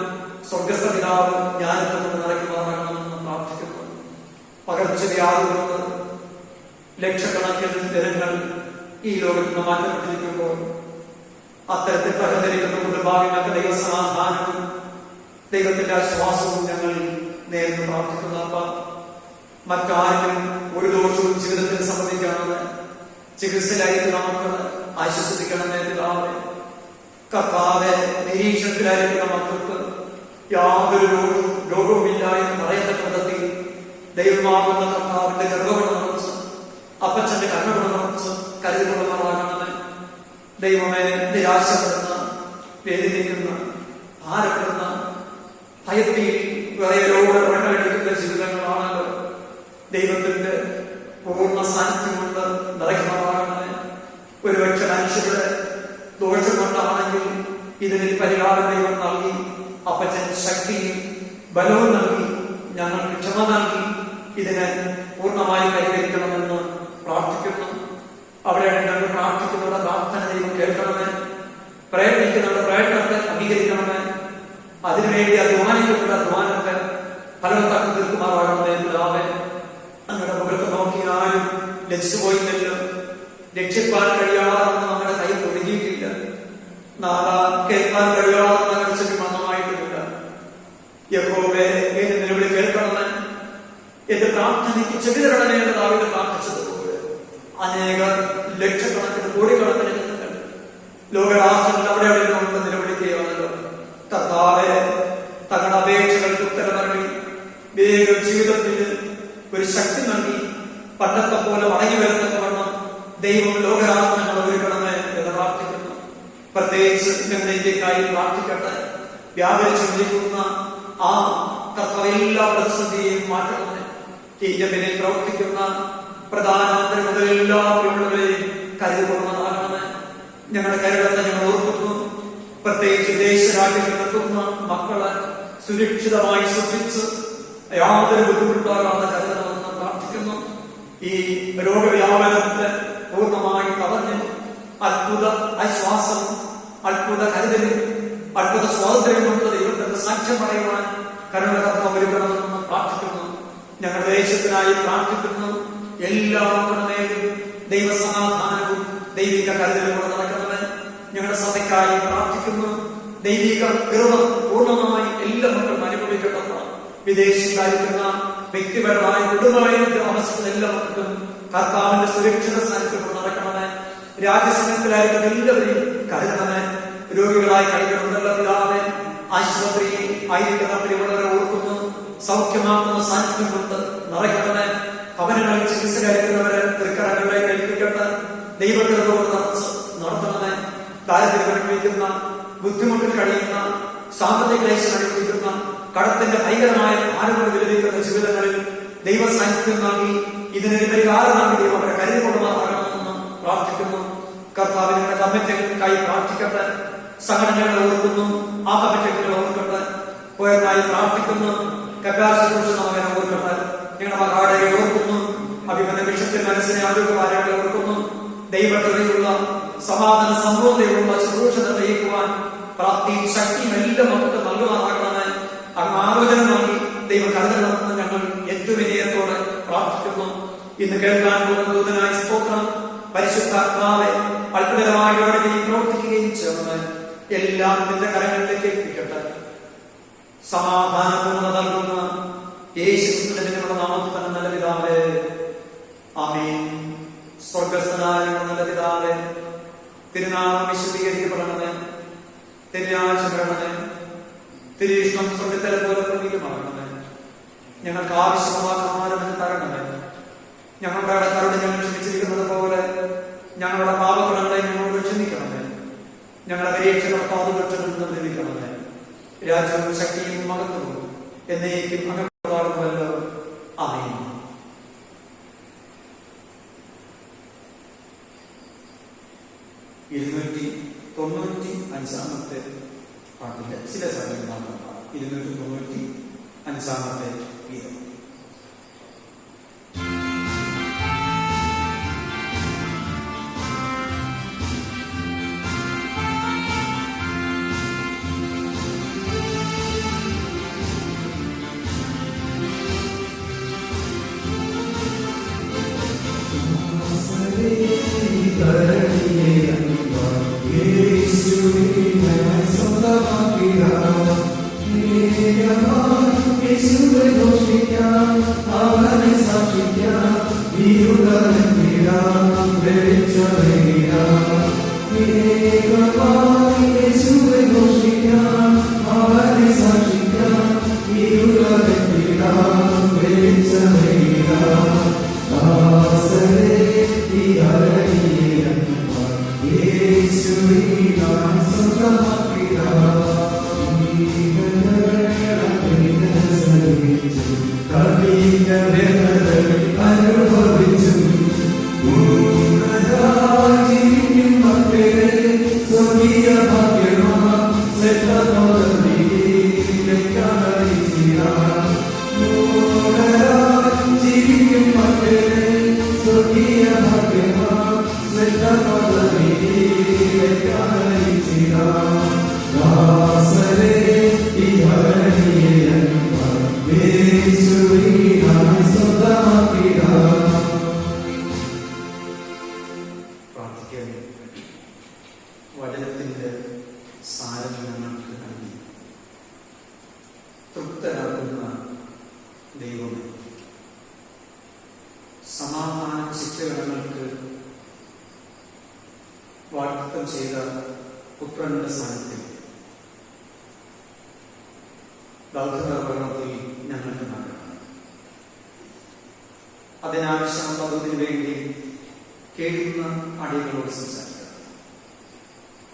സ്വർഗസ്ഥ പിതാവ് ജ്ഞാനത്തെ കൊണ്ട് നിറയ്ക്കുമാറാകണമെന്ന് പ്രാർത്ഥിക്കുന്നു. പകർച്ചവ്യാധികളുണ്ട്, ലക്ഷക്കണക്കിന് ജനങ്ങൾ ഈ ലോകത്ത് നിന്ന് മാറ്റപ്പെട്ടിരിക്കുമ്പോൾ അത്തരത്തിൽ തകർന്നിരിക്കുന്ന കുടുംബാംഗങ്ങൾക്ക് ദൈവസമാധാനവും ദൈവത്തിന്റെ ആശ്വാസവും ഞങ്ങൾ നേരിട്ട് പ്രാർത്ഥിക്കുന്ന അപ്പ. മറ്റാരും ഒരു ദോഷവും ജീവിതത്തിൽ സംബന്ധിക്കാതെ ചികിത്സയിലായിരിക്കുന്ന മക്കളെ ആശ്വസിപ്പിക്കണമെന്ന് പിതാവേ. കർത്താവെ, നിരീക്ഷണത്തിലായിരിക്കുന്ന മക്കൾക്ക് യാതൊരു രോഗവുമില്ല എന്ന് പറയത്തക്ക വിധത്തിൽ ദൈവമാകുന്ന കർത്താവിന്റെ ഗർഭഗുണം നിറച്ച് അപ്പച്ചന്റെ കർമ്മഗുണം നിറച്ച് കരുതുകൊള്ളുന്നതാകണമെന്ന് ദൈവമേ. നിരാശപ്പെടുന്ന, വേദനിക്കുന്ന, ഭാരപ്പെടുന്ന, ഭയത്തിൽ വിറയലോടെ വെള്ളമെടുക്കുന്ന ജീവിതങ്ങളാണല്ലോ ദൈവത്തിന്റെ പൂർണ്ണ സാന്നിധ്യം കൊണ്ട് നിറയ്ക്കുന്നതാകണമെന്ന്. ഒരുപക്ഷെ മനുഷ്യരുടെ ദോഷം കൊണ്ടാണെങ്കിൽ ഇതിന് പരിഹാരം ദൈവം നൽകി അപ്പച്ചൻ ശക്തിയും ബലവും നൽകി ഞങ്ങൾക്ക് ക്ഷമ നൽകി ഇതിനെ പൂർണ്ണമായി പരിഹരിക്കണമെന്ന് പ്രാർത്ഥിക്കുന്നു. അവിടെ ഞങ്ങൾ പ്രാർത്ഥിക്കുന്നവരുടെ പ്രാർത്ഥന ദൈവം കേൾക്കണമേ. പ്രയത്നിക്കുന്നവരുടെ പ്രയത്നത്തെ അംഗീകരിക്കണമേ. അതിനുവേണ്ടി അധ്വാനിക്കപ്പെട്ട അധ്വാനത്തെ ഫലവത്താക്കി തീർക്കുമാറാകണമേ പിതാവേ. അങ്ങയുടെ മുഖത്ത് നോക്കിയാലും ലക്ഷ്യപോയില്ലല്ലോ, രക്ഷിപ്പാൻ കഴിയാതെന്ന് നമ്മുടെ കൈ ഒതുങ്ങിയിട്ടില്ല, നാളെ കേൾക്കാൻ കഴിയാതെന്ന് കടിച്ചു മരണമായിട്ടില്ല. യഹോവേ, എന്റെ നിലവിളി കേൾക്കണമെന്ന് എന്റെ പ്രാർത്ഥനയ്ക്ക് ചെവിതരണമേ എന്ന് ദാവീദ് പ്രാർത്ഥിച്ചതുപോലെ അനേക ലക്ഷക്കണക്കിന് കോടിക്കണക്കിന് ജനങ്ങൾ ലോകരാഷ്ട്രങ്ങളിൽ അവിടെ അവിടെ കൊണ്ട് നിലവിളിക്കുകയാണല്ലോ. കർത്താവേ, തങ്ങളുടെ അപേക്ഷകൾക്ക് ഉത്തരമറി വേഗം ജീവിതത്തിൽ ഒരു ശക്തി നൽകി പണ്ടത്തെ പോലെ മടങ്ങി വരുന്നവണ്ണം ദൈവം ലോകരാഷ്ട്രങ്ങൾ ഒരുക്കണമേ എന്ന് പ്രാർത്ഥിക്കുന്നു. പ്രത്യേകിച്ച് ഞങ്ങളുടെ ഇന്ത്യക്കായി പ്രാർത്ഥിക്കട്ടെ. വ്യാപരിച്ചുകൊണ്ടിരിക്കുന്ന ആ കർത്താവ് എല്ലാ പ്രതിസന്ധിയെയും മാറ്റണമേ. ഇന്ത്യ പിന്നിൽ പ്രവർത്തിക്കുന്ന പ്രധാനമന്ത്രി മുതൽ എല്ലാ പിള്ളകളെയും കരുതുകൊള്ളുന്നതാകണമേ. ഞങ്ങളുടെ കേരളത്തെ ഞങ്ങൾ ഓർക്കുന്നു. പ്രത്യേകിച്ച് വിദേശ രാജ്യങ്ങളിലെത്തുന്ന മക്കളെ സുരക്ഷിതമായി ശ്രദ്ധിച്ച് യാതൊരു ബുദ്ധിമുട്ടാകാതെ കരുതണമെന്ന് പ്രാർത്ഥിക്കുന്നു. ഈ രോഗവ്യാപനത്തെ പൂർണ്ണമായി തടഞ്ഞ് അത്ഭുത ആശ്വാസം, അത്ഭുത കരുതലും, അത്ഭുത സ്വാതന്ത്ര്യം കൊണ്ട് ദൈവത്തിന്റെ സാക്ഷ്യം പറയുവാൻ കരുണകർത്താവ് ഒരുക്കണമെന്ന് പ്രാർത്ഥിക്കുന്നു. ഞങ്ങളുടെ ദേശത്തിനായി പ്രാർത്ഥിക്കുന്നു. എല്ലാ മക്കളുടെയും ദൈവസമാധാനവും ദൈവിക കരുതലും കൊണ്ട് നടക്കണമെന്ന് ഞങ്ങളുടെ സഭയ്ക്കായി പ്രാർത്ഥിക്കുന്നു. ദൈവിക കൃപ പൂർണ്ണമായി എല്ലാ മക്കളും അനുഭവിക്കട്ടെന്ന് വിദേശികളായിരിക്കുന്ന വ്യക്തിപരമായി കുടുംബമായി താമസിക്കുന്ന എല്ലാ മക്കൾക്കും കർത്താവിന്റെ സുരക്ഷിത സാന്നിധ്യം നടക്കണമേ. രാജ്യസംഘത്തിലായിരിക്കുന്ന എല്ലാവരെയും കരുതണമേ. രോഗികളായി കഴിയുന്നുണ്ടല്ലോ പിതാവേ, ആശുപത്രിയിൽ ആയിരിക്കുന്ന പ്രിയമുള്ളവരെ ഓർക്കുന്നു. സൗഖ്യമാക്കുന്ന സാന്നിധ്യം കൊണ്ട് നിറയ്ക്കണമേ. ഭവനങ്ങളിൽ ചികിത്സയായിരിക്കുന്നവരെ തൃക്കരങ്ങളെ കേൾപ്പിക്കട്ടെ. ദൈവത്തിനോട് നടത്തണമേ. ദാരിദ്ര്യം അനുഭവിക്കുന്ന, ബുദ്ധിമുട്ടിൽ കഴിയുന്ന, സാമ്പത്തിക ക്ലേശം അനുഭവിക്കുന്ന, കടത്തിന്റെ ഭയങ്കരമായ ഭാരങ്ങൾ വിലപിക്കുന്ന ജീവിതങ്ങളിൽ ദൈവ സാന്നിധ്യം നൽകി ഇതിനൊരു പരിഹാരം നൽകി ദൈവം അവരെ കരുതിക്കൊള്ളുമാറാകണമെന്ന് പ്രാർത്ഥിക്കുന്നു. കർത്താവിന്റെ കമ്മിറ്റികൾക്കായി പ്രാർത്ഥിക്കട്ടെ. സംഘടനകളെ ഓർക്കുന്നു. ആത്മഹത്യകളെ ഓർക്കട്ടെ, പോയതായി പ്രാർത്ഥിക്കുന്നു. കപ്പാസിറ്റി മകനെ ഓർക്കട്ടെ, ഞങ്ങളുടെ മഹാടയെ ഓർക്കുന്നു. അഭിമന വിഷത്തിൽ മനസ്സിനെ ആരോഗ്യമാരെ ഓർക്കുന്നു. ദൈവകൃപയുള്ള സമാധാന സമൃദ്ധിയുള്ള ശുശ്രൂഷത നയിക്കുവാൻ പ്രാപ്തിയും ശക്തിയും എല്ലാം നമുക്ക് നൽകുവാനാകണമെന്ന് അങ്ങ് ആലോചന നൽകി ദൈവം കരുതണമെന്ന് ഞങ്ങൾ ഏറ്റവും വിനയത്തോടെ പ്രാർത്ഥിക്കുന്നു. ഇന്ന് കേൾക്കാൻ പോകുന്ന ദൂതനായ സ്തോത്രം. പരിശുദ്ധാത്മാവെ അത്ഭുതമായി പ്രവർത്തിക്കുകയും ചേർന്ന് എല്ലാം നിന്റെ കരങ്ങളിലേക്ക് ഏൽപ്പിക്കട്ടെ. സമാധാനപൂർണ്ണ നൽകുന്ന യേശുക്രിസ്തുവിന്റെ നിങ്ങളുടെ നാമത്തിൽ തന്നെ നല്ല പിതാവേ, ആമേൻ. സ്വർഗസ്ഥനായ നല്ല പിതാവേ, തിരുനാമം വിശദീകരിക്കപ്പെടണമേ, തിരുനാഴ്ച വരണമേ, തിരുഷ്ടം സ്വർഗത്തിലെ പോലെ പ്രതീകമാകണമേ. ഞങ്ങൾക്ക് ആവശ്യമായ ആഹാരം തരണമേ. ഞങ്ങളുടെ കടക്കാരോട് ഞങ്ങൾ ക്ഷമിച്ചിരിക്കുന്നത് പോലെ ഞങ്ങളുടെ പാപകടങ്ങളെ ഞങ്ങളോട് ക്ഷമിക്കണമേ. ഞങ്ങളുടെ പരീക്ഷകളെ പാപകക്ഷത്തിൽ നിന്ന് ലഭിക്കണമേ. രാജ്യവും ശക്തിയും മഹത്വവും എന്നേക്കും അങ്ങനെയുള്ളവല്ലോ. ആമേൻ. ാമത്തെ പാട്ടിന്റെ ചില സമയം മാത്രം 295 ഗീതം. വചനത്തിന്റെ സാരം ഞങ്ങൾക്ക് നൽകി തൃപ്തരാകുന്ന ദൈവമേ, സമാധാന ശിക്ഷകൾക്ക് വാഗ്ദത്തം ചെയ്ത പുത്രന്റെ സാന്നിധ്യം ദൗത്യത്തിൽ ഞങ്ങൾക്ക് നൽകണം. അതിനാവശ്യമുള്ള അതിനു വേണ്ടി കേൾക്കുന്ന അടികളോട് സംസാരിക്കണം.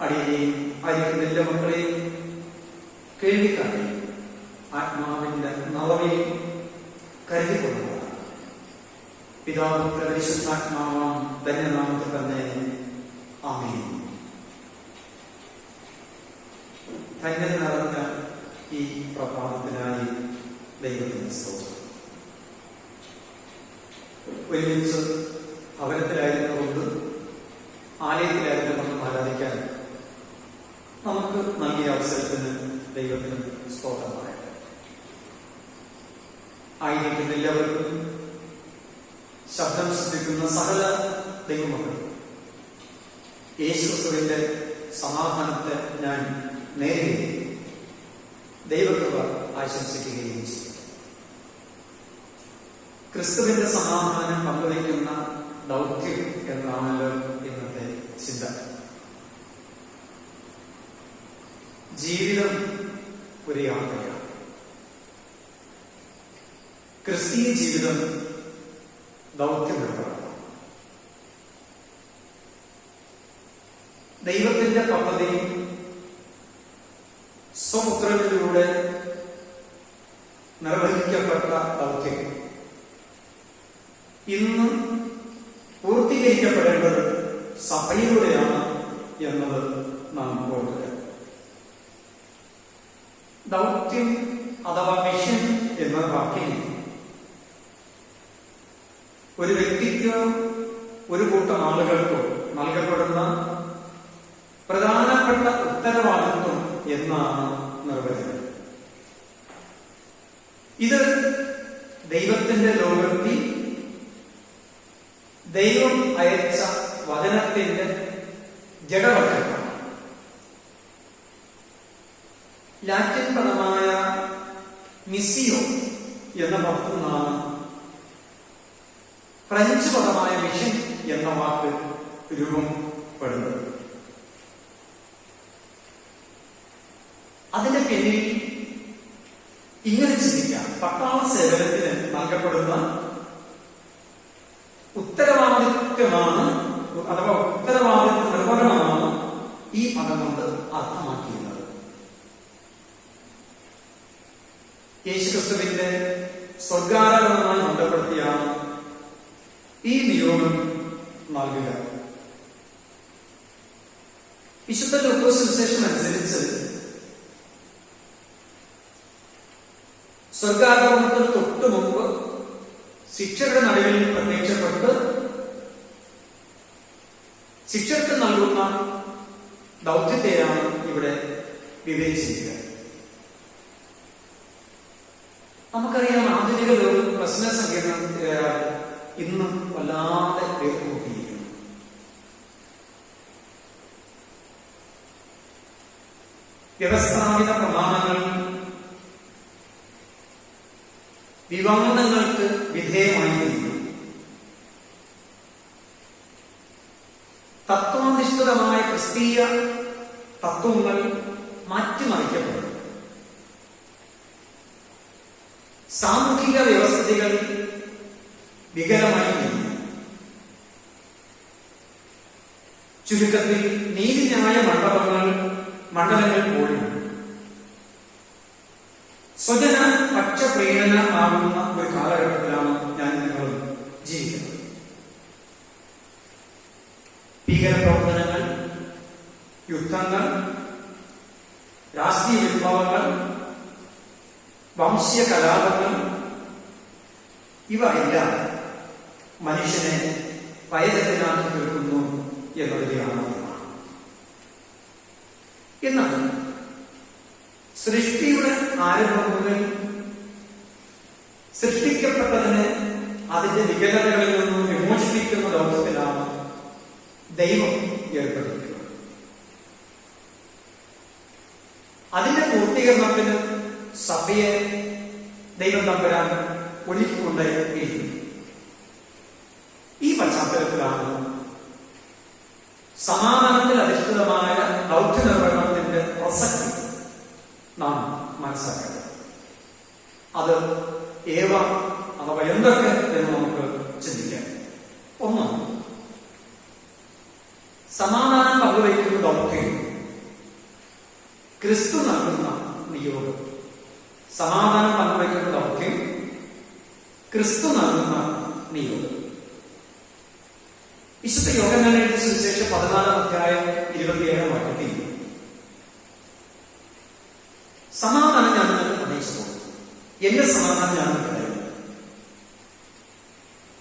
അടിയെയും ആയിരിക്കുന്ന എല്ലാ മക്കളെയും കേൾവിക്കാരെയും ആത്മാവിന്റെ നവമയിൽ കരുതിക്കൊള്ളുക. പിതാവ് പരിശുദ്ധാത്മാവാം ധന്യനാമത്തിൽ തന്നെ. ആമേൻ. ധന്യത നിറഞ്ഞ ഈ പ്രഭാതത്തിനായി ദൈവത്തിന് സ്തോത്രം. ഒരുമിച്ച് ഭവനത്തിലായിരുന്നുകൊണ്ട് ആലയത്തിലായിരുന്നുകൊണ്ട് ആരാധിക്കാൻ നമുക്ക് നൽകിയ അവസരത്തിന് ദൈവത്തിന് സ്തോത്രമായിട്ട് ആയിരിക്കുന്ന എല്ലാവർക്കും ശബ്ദം ശ്രദ്ധിക്കുന്ന സകല ദൈവമക്കൾ യേശുക്രിസ്തുവിന്റെ സമാധാനത്തെ ഞാൻ നേരുകയും ദൈവകൃപ ആശംസിക്കുകയും ചെയ്യും. ക്രിസ്തുവിന്റെ സമാധാനം പങ്കുവയ്ക്കുന്ന ദൗത്യം എന്നാണല്ലോ ഇന്നത്തെ ചിന്ത. ജീവിതം ഒരു യാത്രയാണ്. ക്രിസ്തീയ ജീവിതം ദൗത്യമുള്ളതാണ്. ദൈവത്തിന്റെ പദ്ധതി സ്വപുത്രനിലൂടെ നിർവഹിക്കപ്പെട്ട ദൗത്യം ഇന്ന് പൂർത്തീകരിക്കപ്പെടേണ്ടത് സഭയിലൂടെയാണ് എന്നത് നാം ഓർക്കുക. ദൗത്യം അഥവാ മിഷൻ എന്ന വാക്കിന് ഒരു വ്യക്തിക്കോ ഒരു കൂട്ടം ആളുകൾക്കോ നൽകപ്പെടുന്ന പ്രധാനപ്പെട്ട ഉത്തരവാദിത്വം എന്നാണ് നിർവചനം. ഇത് ദൈവത്തിന്റെ ലോകത്തിൽ ദൈവം അയച്ച വചനത്തിന്റെ ജഡവൽക്കരണം. ലാറ്റിൻ പദമായ മിസിയോ എന്ന പദത്തിൽ നിന്നാണ് ഫ്രഞ്ച് പദമായ മിഷൻ എന്ന വാക്ക് രൂപപ്പെടുന്നത്. അതിന്റെ പിന്നിൽ ഇങ്ങനെ ചിന്തിക്കാം: പട്ടാള സേവനത്തിന് നൽകപ്പെടുന്ന ഉത്തരവാദിത്വമാണ് അഥവാ ഉത്തരവാദിത്വ നിർവഹണമാണ് ഈ പദം കൊണ്ട് അർത്ഥമാക്കിയിരുന്നത്. യേശുക്രിസ്തുവിന്റെ സ്വർഗാരോഹണവുമായി ബന്ധപ്പെടുത്തിയാണ് ഈ നിയോഗം നൽകുക. വിശുദ്ധ ലൂക്കോസ് സുവിശേഷം അനുസരിച്ച് സ്വർഗാരോഹണത്തിന് തൊട്ടു മുമ്പ് ശിക്ഷയുടെ നടുവിൽ പ്രത്യക്ഷപ്പെട്ട് ശിക്ഷയ്ക്ക് നൽകുന്ന ദൗത്യത്തെയാണ് ഇവിടെ വിവേചിക്കുക. നമുക്കറിയാം, ആധുനിക ലോകം പ്രശ്ന സങ്കീർണം ഇന്നും വല്ലാതെ വേർപൂട്ടിയിരിക്കുന്നു. വ്യവസ്ഥാപിത പ്രമാണങ്ങൾ വിവാദങ്ങൾക്ക് വിധേയമായിരിക്കുന്നു. തത്വാധിഷ്ഠിതമായ ക്രിസ്തീയ തത്വങ്ങൾ മാറ്റിമറിക്കപ്പെടുന്നു. സാമൂഹിക വ്യവസ്ഥിതികൾ വികലമായിരിക്കുന്നു. ചുരുക്കത്തിൽ നീതിന്യായ മണ്ഡലങ്ങൾ പോലും സ്വജന പക്ഷപ്രീണന ആകുന്ന ഒരു കാലഘട്ടത്തിലാണ് ഞാൻ നിങ്ങൾ ജീവിക്കുന്നത്. ഭീകരപ്രവർത്തനങ്ങൾ, യുദ്ധങ്ങൾ, രാഷ്ട്രീയ വിപ്ലവങ്ങൾ, വംശീയ കലാപങ്ങൾ ഇവ എല്ലാം മനുഷ്യനെ പൈതൃകനാക്കി തീർക്കുന്നു എന്നതിന്റെ യാഥാർത്ഥ്യമാണ്. എന്നാൽ സൃഷ്ടിയുടെ ആരംഭം മുതൽ സൃഷ്ടിക്കപ്പെട്ടതിനെ അതിന്റെ വികലതകളിൽ നിന്നും വിമോചിപ്പിക്കുന്ന ദൗത്യത്തിലാണ് ദൈവം ഏർപ്പെട്ടിരിക്കുന്നത്. അതിന്റെ പൂർത്തീകരണത്തിന് സഭയെ ദൈവം തമ്പുരാൻ ഒരുക്കിക്കൊണ്ടേയിരിക്കുന്നു. ഈ പശ്ചാത്തലത്തിലാണ് സമാധാനത്തിൽ അധിഷ്ഠിതമായ ദൗത്യ നിർവഹണത്തിന്റെ പ്രസക്തി നാം മനസ്സിലാക്കേണ്ടത്. അത് അഥവാ എന്തൊക്കെ എന്ന് നമുക്ക് ചിന്തിക്കാം. ഒന്ന്, സമാധാനം പങ്കുവയ്ക്കുന്ന ദൗത്യം ക്രിസ്തു നൽകുന്ന നിയോഗം. സമാധാനം പങ്കുവയ്ക്കുന്ന ദൗത്യം ക്രിസ്തു നൽകുന്ന നിയോഗം. വിശുദ്ധ യോഹന്നാൻ എഴുതിയ സുവിശേഷം 14 അധ്യായം 27 വാക്യത്തിൽ സമാധാനം ഞാൻ നിങ്ങൾക്ക് അറിയിച്ചു, എന്റെ സമാധാനം ഞാൻ നിങ്ങൾക്ക് തരുന്നു.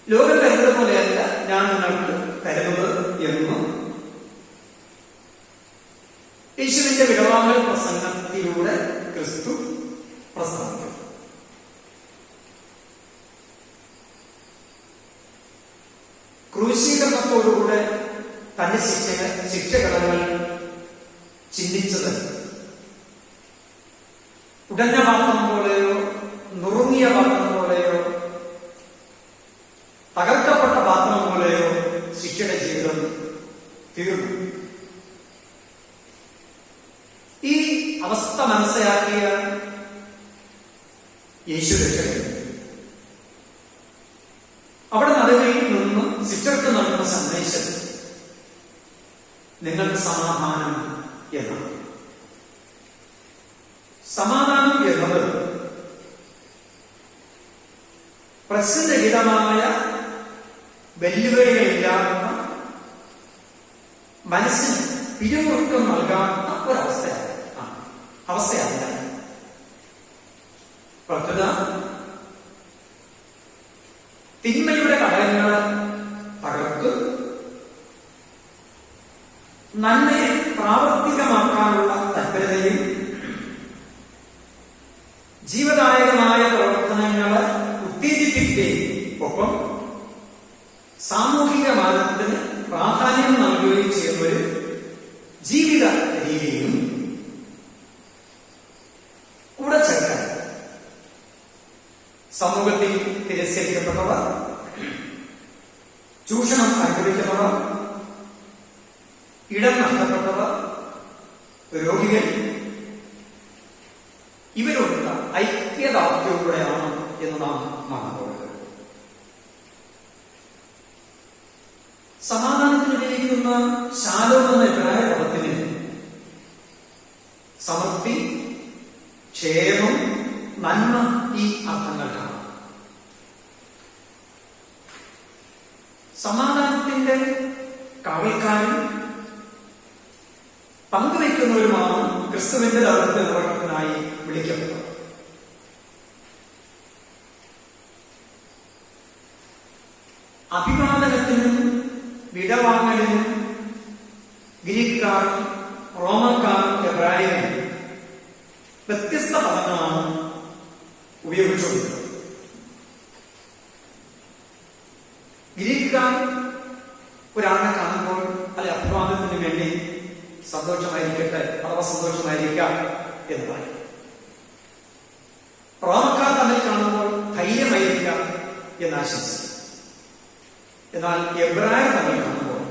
ലോകം തരുന്നത് പോലെയല്ല ഞാൻ നിങ്ങൾക്ക് തരുന്നത് എന്ന് യേശുവിന്റെ വിടവാങ്ങൽ പ്രസംഗത്തിലൂടെ ക്രിസ്തു പ്രസ്താവിക്കും. ക്രൂശീകരണത്തോടുകൂടെ തന്റെ ശിക്ഷകടങ്ങൾ ചിന്തിച്ചത് ഉടഞ്ഞ പാത്രം പോലെയോ നുറുങ്ങിയ പാത്രം പോലെയോ തകർക്കപ്പെട്ട പാത്രം പോലെയോ ശിക്ഷയുടെ ജീവിതം തീർന്നു. ഈ അവസ്ഥ മനസ്സിലാക്കിയ യേശു രക്ഷകൻ അവിടെ നടുവിൽ നിന്ന് ശിക്ഷയ്ക്ക് നൽകുന്ന സന്ദേശം നിങ്ങൾക്ക് സമാധാനം എന്നാണ്. സമാധാനം എന്നത് പ്രശ്നരഹിതമായ വെല്ലുവിളികളില്ലാത്ത മനസ്സിന് പിരിമുറുക്കം നൽകാത്ത ഒരവസ്ഥയല്ല. പ്രത്യുത തിന്മയുടെ ഘടകങ്ങളെ തകർത്ത് നന്മയെ പ്രാവർത്തികമാക്കാനുള്ള തൽപരതയും ജീവദായകമായ പ്രവർത്തനങ്ങളെ ഉത്തേജിപ്പിക്കുകയും ഒപ്പം സാമൂഹിക മാനത്തിന് പ്രാധാന്യം നൽകുകയും ചെയ്യുന്ന ഒരു ജീവിത രീതിയും കൂടെ ചേർക്കാൻ സമൂഹത്തിൽ തിരസ്കരിക്കപ്പെട്ടവർ, ചൂഷണം അനുഭവിക്കുന്നവർ, ഇടം നഷ്ടപ്പെട്ടവർ, രോഗികൾ ഇവരോടുള്ള ഐക്യദാർഢ്യത്തോടെയാണ് എന്ന് നാം മറന്നുപോയത്. സമാധാനത്തിന് ഉപയോഗിക്കുന്ന ശാലോം എന്ന എബ്രായ പദത്തിന് സമൃദ്ധി, ക്ഷേമം, നന്മ ഈ അർത്ഥങ്ങൾക്കാണ്. സമാധാനത്തിന്റെ കാവൽക്കാരും പങ്കുവയ്ക്കുന്നവരുമാണ് ക്രിസ്തുവിന്റെ ദൗത്യ നിർവഹണത്തിനായി വിളിക്കപ്പെട്ടത്. അഭിവാദനത്തിനും വിടവാങ്ങലിനും ഗ്രീക്കുകാരും റോമക്കാരും എബ്രായരും വ്യത്യസ്ത പദങ്ങളാണ് ഉപയോഗിച്ചുകൊണ്ടിരുന്നത്. ഗ്രീക്കുകാർ ഒരാളെ കാണുമ്പോൾ അല്ലെ അഭിവാദനത്തിന് വേണ്ടി സന്തോഷമായിരിക്കട്ടെ അഥവാ സന്തോഷമായിരിക്കാം എന്ന് പറയും. റോമക്കാർ തമ്മിൽ കാണുമ്പോൾ ധൈര്യമായിരിക്കാം എന്ന് ആശംസിക്കും. എന്നാൽ എബ്രായർ തമ്മിൽ കാണുമ്പോൾ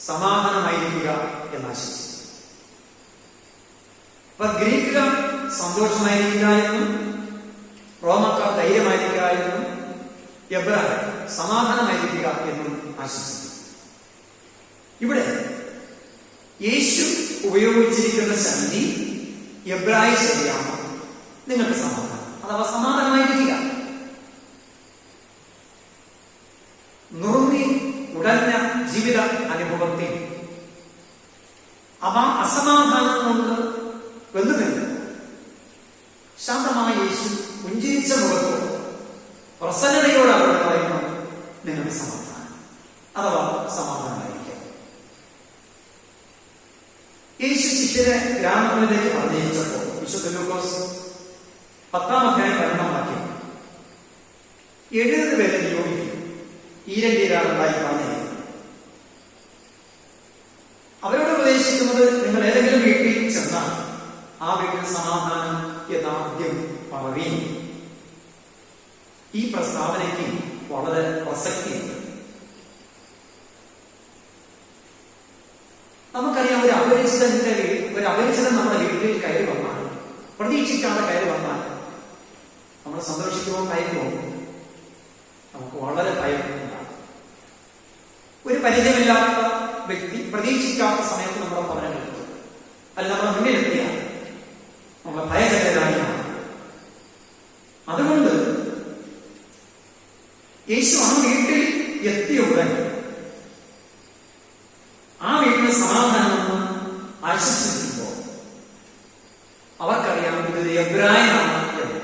സമാധാനമായിരിക്കുക എന്ന് ആശംസിക്കും. അപ്പൊ ഗ്രീക്കുകാർ സന്തോഷമായിരിക്കുക എന്നും റോമക്കാർ ധൈര്യമായിരിക്കുക എന്നും എബ്രായർ സമാധാനമായിരിക്കുക എന്നും ആശംസിക്കും. ഇവിടെ യേശു ഉപയോഗിച്ചിരിക്കുന്ന ശൈലി എബ്രായ ശൈലിയാണ്. നിങ്ങൾക്ക് സമാധാനം അഥവാ സമാധാനമായിരിക്കുക. നുറുങ്ങി ഉടഞ്ഞ ജീവിത അനുഭവത്തിൽ അസമാധാനം കൊണ്ട് വെന്നുനിന്ന് ശാന്തമായ യേശു പുഞ്ചിരിച്ച മുഖത്തോട് പ്രസന്നതയോടെ അവരുടെ പറയുന്നു, നിങ്ങൾക്ക് സമാധാനം അഥവാ സമാധാനമായിരിക്കാം. യേശു ശിഷ്യരെ ഗ്രാമങ്ങളിലേക്ക് പറഞ്ഞയച്ചപ്പോൾ വിശുദ്ധ ലൂക്കോസ് 10-ാം അധ്യായം 12-ാം വാക്യം 70 പേരെ നിയോഗിക്കും. ഈരണ്ടീരാളുണ്ടായി പറഞ്ഞത് അവരോട് ഉപദേശിക്കുന്നത്, നിങ്ങൾ ഏതെങ്കിലും വീട്ടിൽ ചെന്നാൽ ആ വീട്ടിൽ സമാധാനം എന്നാദ്യം പറയും. ഈ പ്രസ്താവനയ്ക്ക് വളരെ പ്രസക്തിയുണ്ട്. നമുക്കറിയാം, ഒരു അപരിചിതൻ നമ്മുടെ വീട്ടിൽ കയറി വന്നാൽ, പ്രതീക്ഷിക്കാതെ കയറി വന്നാൽ നമ്മൾ സന്തോഷിക്കുമോ ഭയക്കുമോ? നമുക്ക് വളരെ ഭയം ഉണ്ടാകും. ഒരു പരിചയമില്ലാത്ത വ്യക്തി പ്രതീക്ഷിക്കാത്ത സമയത്ത് നമ്മുടെ ഭവനം എടുക്കും, അല്ല നമ്മുടെ മുന്നിലെത്തിയാൽ നമ്മളെ ഭയചകിതരായി. അതുകൊണ്ട് യേശു ആ വീട്ടിൽ എത്തിയുടൻ ആ വീട്ടിന് സമാധാനമെന്ന് ആശംസിക്കുമ്പോൾ അവർക്കറിയാം ഇതൊരു എബ്രായനാണ് എന്ന്.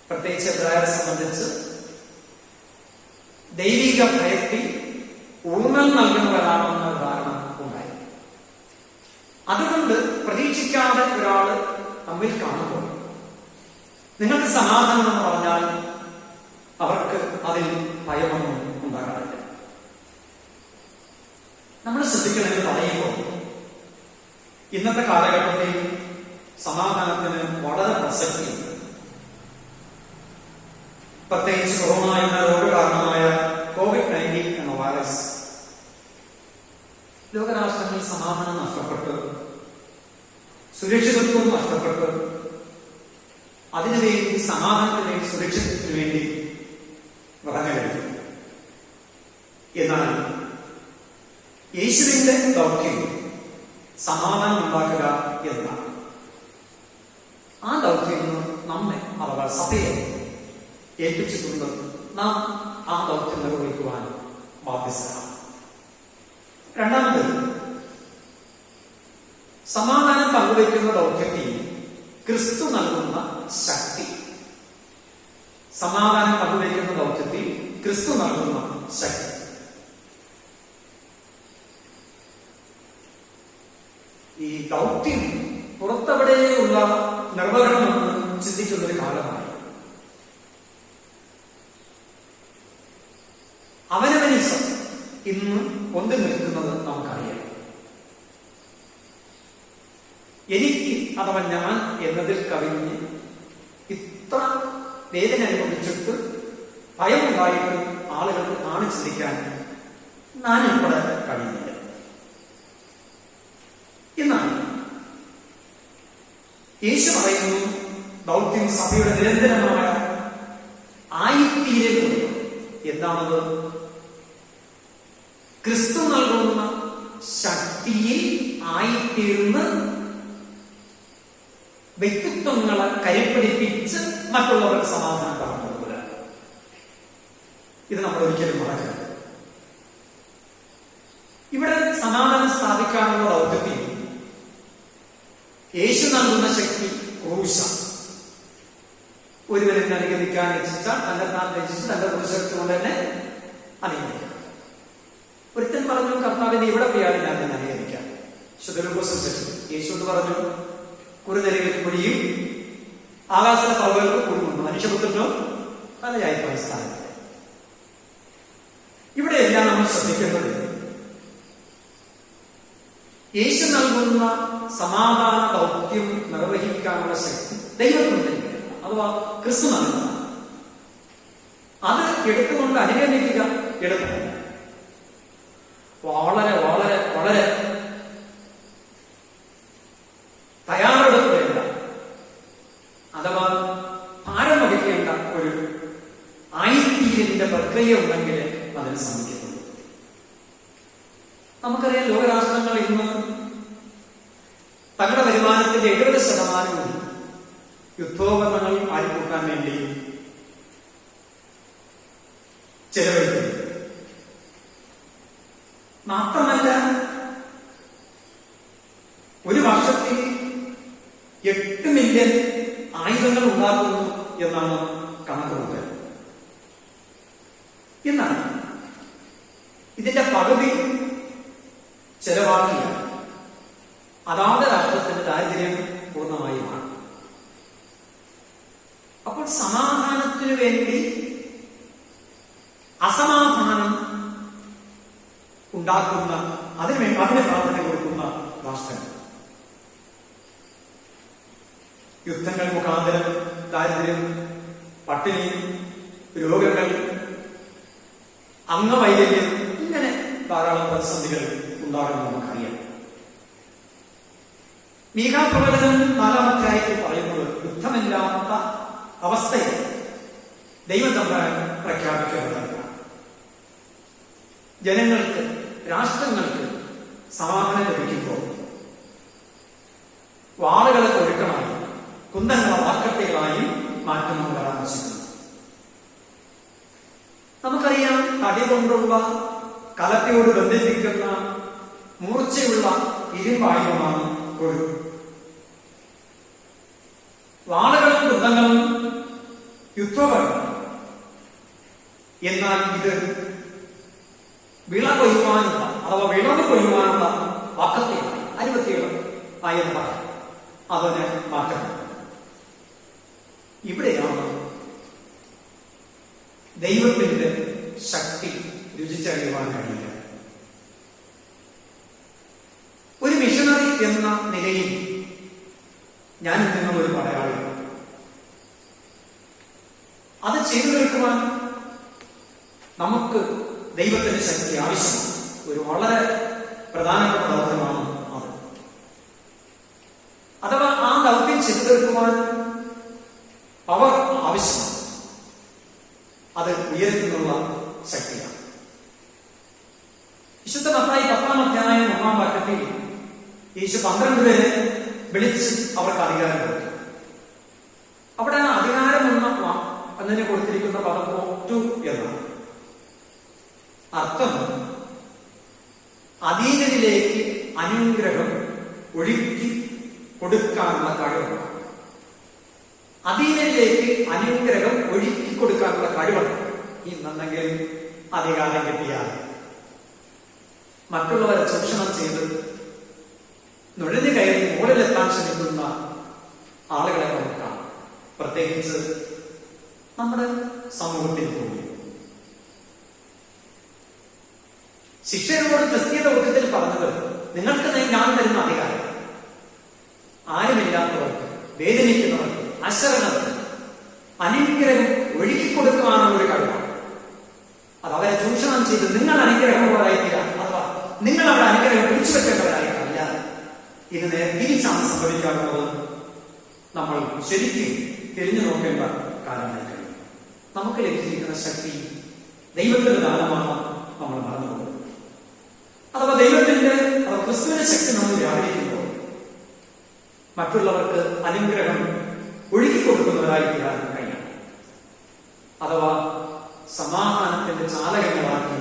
പ്രത്യേകിച്ച് എബ്രായരെ സംബന്ധിച്ച് ദൈവിക ഭയത്തിൽ ഊന്നൽ നൽകുന്നവരാണെന്ന ധാരണ ഉണ്ടായി. അതുകൊണ്ട് പ്രതീക്ഷിക്കാതെ ഒരാൾ തമ്മിൽ കാണുമ്പോൾ നിങ്ങൾക്ക് സമാധാനം എന്ന് പറഞ്ഞാൽ അവർക്ക് അതിൽ ഭയമൊന്നും ഉണ്ടാകാറില്ല. നമ്മൾ ശ്രദ്ധിക്കണമെന്ന് പറയുമ്പോൾ ഇന്നത്തെ കാലഘട്ടത്തിൽ സമാധാനത്തിന് വളരെ പ്രസക്തിയുണ്ട്. പ്രത്യേകിച്ച് കൊറോണ എന്ന രോഗകാരണമായ COVID-19 എന്ന വൈറസ് ലോകരാഷ്ട്രങ്ങളിൽ സമാധാനം നഷ്ടപ്പെട്ട്, സുരക്ഷിതത്വം നഷ്ടപ്പെട്ട്, അതിനുവേണ്ടി സമാധാനത്തിന് വേണ്ടി, സുരക്ഷിതത്വത്തിന് വേണ്ടി വിറങ്ങരുത്. എന്നാൽ യേശുവിന്റെ ദൗത്യം സമാധാനം ഉണ്ടാക്കുക എന്നതാണ്. ആ ദൗത്യം നമ്മെ അഥവാ സഭയെ ഏൽപ്പിച്ചിട്ടുണ്ട്. നാം ആ ദൗത്യം നിർവഹിക്കുവാൻ ബാധ്യസ്ഥരാണ്. രണ്ടാമത്, സമാധാനം പങ്കുവയ്ക്കുന്ന ദൗത്യത്തിൽ ക്രിസ്തു നൽകുന്ന ശക്തി സമാധാനം പങ്കുവയ്ക്കുന്ന ദൗത്യത്തിൽ ക്രിസ്തു നൽകുന്ന ശക്തി. ഈ ദൗത്യം പുറത്തെവിടെയുള്ള നിർവഹണമെന്ന് ചിന്തിക്കുന്നൊരു കാലമായി. അവനവനിസം ഇന്ന് പൊന്തി നിൽക്കുന്നത് നമുക്കറിയാം. എനിക്ക് അഥവാ ഞാൻ എന്നതിൽ കവിഞ്ഞ് ഇത്ര വേദന അനുഭവിച്ചിട്ട് ഭയമുണ്ടായിട്ട് ആളുകൾക്ക് ആണ് ചിന്തിക്കാൻ ഞാൻ ഇവിടെ കഴിയുന്നില്ല. എന്നാൽ യേശു പറയുന്നു, ദൗത്യം സഭയുടെ നിരന്തരമായ ആയിത്തീരൽ. എന്താണത്? ക്രിസ്തു നൽകുന്ന ശക്തിയിൽ ആയിത്തീർന്ന് വ്യക്തിത്വങ്ങളെ കൈപ്പിടിപ്പിച്ച് മറ്റുള്ളവർക്ക് സമാധാനം പറഞ്ഞു കൊടുക്കുക. ഇത് നമ്മൾ ഒരിക്കലും മറക്കരുത്. ഇവിടെ സമാധാനം സ്ഥാപിക്കാനുള്ള ദൗത്യത്തിൽ യേശു നൽകുന്ന ശക്തി ക്രൂശ. ഒരുവരെ അനുഗമിക്കാൻ രക്ഷിച്ചാൽ തന്നെത്താൻ രക്ഷിച്ച് തന്റെ ക്രൂശത്തുകൊണ്ട് തന്നെ അനുഗമിക്കാം. ഒരുത്തൻ പറഞ്ഞു, കർത്താവിനെ ഇവിടെ പോയാലും ഞാൻ തന്നെ അനുഗമിക്കാം. യേശു പറഞ്ഞു, കുറുനരികൾക്ക് കുഴിയും ആകാശത്തെ പറവകൾക്ക് കുടുങ്ങുന്നു, മനുഷ്യപുത്രനും തലയായി സ്ഥാനത്ത്. ഇവിടെയെല്ലാം നമ്മൾ ശ്രദ്ധിക്കേണ്ടത് യേശു നൽകുന്ന സമാധാന ദൗത്യം നിർവഹിക്കാനുള്ള ശക്തി ദൈവത്തിനുണ്ട്, അഥവാ ക്രിസ്തു നൽകുന്ന. അത് എടുത്തുകൊണ്ട് അനുഗമിക്കുക എളുപ്പമല്ല. വളരെ വളരെ വളരെ തയ്യാറെടുപ്പ് വേണ്ട, അഥവാ ഭാരം വഹിക്കേണ്ട ഒരു ആയിത്തീരലിന്റെ പ്രക്രിയ ഉണ്ടെങ്കിൽ അതിന് സാധിക്കുന്നുള്ളൂ. നമുക്കറിയാം, ലോകരാഷ്ട്രങ്ങൾ ഇന്ന് തങ്ങളുടെ വരുമാനത്തിന്റെ 70% യുദ്ധോപകരണങ്ങൾ ആടിക്കൂട്ടാൻ വേണ്ടി ചെലവഴിക്കുന്നു. മാത്രമല്ല, ഒരു വർഷത്തിൽ 8 മില്യൺ ആയുധങ്ങൾ ഉണ്ടാക്കുന്നു എന്നാണ് കണക്കുകൂട്ടൽ. എന്നാൽ ഇതിന്റെ പകുതി ചെലവാക്കിയ അതാത് രാഷ്ട്രത്തിന്റെ ദാരിദ്ര്യം പൂർണ്ണമായി മാറും. അപ്പോൾ സമാധാനത്തിനു വേണ്ടി അസമാധാനം ഉണ്ടാക്കുന്ന, അതിന് പ്രാധാന്യം കൊടുക്കുന്ന രാഷ്ട്രങ്ങൾ യുദ്ധങ്ങൾ മുഖാന്തരം ദാരിദ്ര്യം, പട്ടിണി, രോഗങ്ങൾ, അംഗവൈകല്യം, ഇങ്ങനെ ധാരാളം പ്രതിസന്ധികൾ ഉണ്ടാകുമെന്ന് നമുക്കറിയാം. മീഖാ പ്രവചനം 4-ാം അധ്യായത്തിൽ പറയുന്നത് യുദ്ധമില്ലാത്ത അവസ്ഥയെ ദൈവം തമ്പുരാൻ പ്രഖ്യാപിക്കുന്നതാണ്. ജനങ്ങൾക്ക്, രാഷ്ട്രങ്ങൾക്ക് സമാധാനം ലഭിക്കുമ്പോൾ വാളുകളെ ഒഴുക്കമായി, കുന്തങ്ങളെ വാക്കട്ടകളായും മാറ്റങ്ങൾ പരാമർശിക്കുന്നു. നമുക്കറിയാം, തടി കൊണ്ടുള്ള കലപ്പയോട് ബന്ധിപ്പിക്കുന്ന മൂർച്ചയുള്ള ഇരുമ്പായുധമാണ് ഒരു. വാളുകളും കുന്തങ്ങളും യുദ്ധപരമാണ്. എന്നാൽ ഇത് വിള കൊയ്യുവാനുള്ള, അഥവാ വിളവ് കൊയ്യുവാനുള്ള വാക്കത്തെയാണ്, അരുവത്തികൾ ആയെന്ന് പറയാം. അതിന് മാറ്റം. ഇവിടെയാണ് ദൈവത്തിന്റെ ശക്തി രുചിച്ചറിയുവാൻ കഴിയുക. ഒരു മിഷണറി എന്ന നിലയിൽ ഞാൻ നിങ്ങളൊരു പടയാളിയാണ്. അത് ചെയ്തു തീർക്കുവാൻ നമുക്ക് ദൈവത്തിന്റെ ശക്തി ആവശ്യമാണ്. ഒരു വളരെ പ്രധാനപ്പെട്ട ദൗത്യമാണ് അത്. അഥവാ ആ ദൗത്യം ചെയ്തു തീർക്കുവാൻ അവർ ആവശ്യമാണ്. അത് ഉയരത്തിനുള്ള ശക്തിയാണ്. വിശുദ്ധ മത്തായി 10-ാം അധ്യായം 1-ാം വാക്യത്തിൽ യേശു 12 പേരെ വിളിച്ച് അവർക്ക് അധികാരം കൊടുത്തു. അവിടെ ആ അധികാരം എന്നതിന് കൊടുത്തിരിക്കുന്ന പദം ഒറ്റു എന്നാണ്. അർത്ഥം അധീനരിലേക്ക് അനുഗ്രഹം ഒഴുക്കി കൊടുക്കാനുള്ള കഴിവാണ്. അധീനരിലേക്ക് അനുഗ്രഹം ഒഴുക്കി കൊടുക്കുക ഇന്നെന്തെങ്കിലും അധികാരം കിട്ടിയാൽ മറ്റുള്ളവരെ ചൂഷണം ചെയ്ത് നുഴഞ്ഞു കയറി മുകളിലെത്താൻ ശ്രമിക്കുന്ന ആളുകളെ നമുക്ക് കാണാം. പ്രത്യേകിച്ച് നമ്മുടെ സമൂഹത്തിൽ പോയി ശിഷ്യരോട് ക്രിസ്തീയ ദൗത്യത്തിൽ പറഞ്ഞത്, നിങ്ങൾക്ക് ഞാൻ തരുന്ന അധികാരം ആരുമില്ലാത്തവർക്ക്, വേദനിക്കുന്നവർക്ക്, അശരണർക്ക് അനുഗ്രഹം ഒഴുകിക്കൊടുക്കുവാനുള്ള ഒരു കഴിവാണ്. അത് അവരെ ചൂഷണം ചെയ്ത് നിങ്ങൾ അനുഗ്രഹമുള്ളവരായിട്ടില്ല, അഥവാ നിങ്ങൾ അവരുടെ അനുഗ്രഹം പിടിച്ചു വെക്കേണ്ടവരായിട്ടല്ല. ഇതിനെ തിരിച്ചാണ് സംഭവിക്കാറുള്ളത്. നമ്മൾ ശരിക്കും തിരിഞ്ഞു നോക്കേണ്ട കാലമായി കഴിയും. നമുക്ക് ലഭിച്ചിരിക്കുന്ന ശക്തി ദൈവത്തിന്റെ ദാനമാണ് നമ്മൾ മറന്നുപോകുന്നത്. അഥവാ ക്രിസ്തുവിന്റെ ശക്തി നമ്മൾ വ്യാപരിക്കുമ്പോൾ മറ്റുള്ളവർക്ക് അനുഗ്രഹം ഒഴുകിക്കൊടുക്കുന്നവരായി തീരാൻ കഴിയണം. അഥവാ സമാധാനത്തിന്റെ ചാലകങ്ങളാക്കി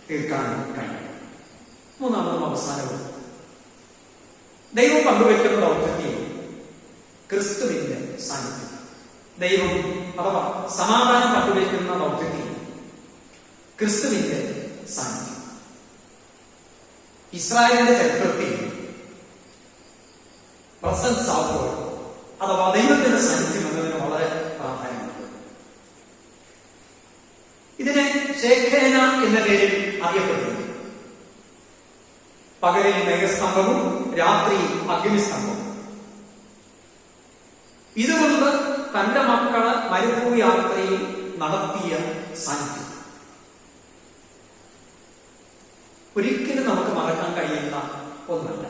തീർക്കാൻ കഴിയണം. മൂന്നാമതും അവസാനവും ദൈവം പങ്കുവെക്കുന്ന ദൗത്യത്തിൽ ക്രിസ്തുവിന്റെ സാന്നിധ്യം. ദൈവം അഥവാ സമാധാനം പങ്കുവെക്കുന്ന ദൗത്യത്തിൽ ക്രിസ്തുവിന്റെ സാന്നിധ്യം. ഇസ്രായേലിന്റെ ചരിത്രത്തിൽ പ്രസൻസ് ആകുമ്പോൾ അഥവാ ദൈവത്തിന്റെ സാന്നിധ്യം എന്നതിന് വളരെ പ്രാധാന്യമുണ്ട്. ഇതിനെ ശേഖേന എന്ന പേരിൽ അറിയപ്പെടുന്നു. പകലിൽ മേഘസ്തംഭവും രാത്രി അഗ്നിസ്തംഭവും. ഇതുകൊണ്ട് തന്റെ മക്കളെ മരുഭൂമി യാത്രയിൽ നടത്തിയ സാന്നിധ്യം ഒരിക്കലും നമുക്ക് മറക്കാൻ കഴിയുന്ന ഒന്നല്ല.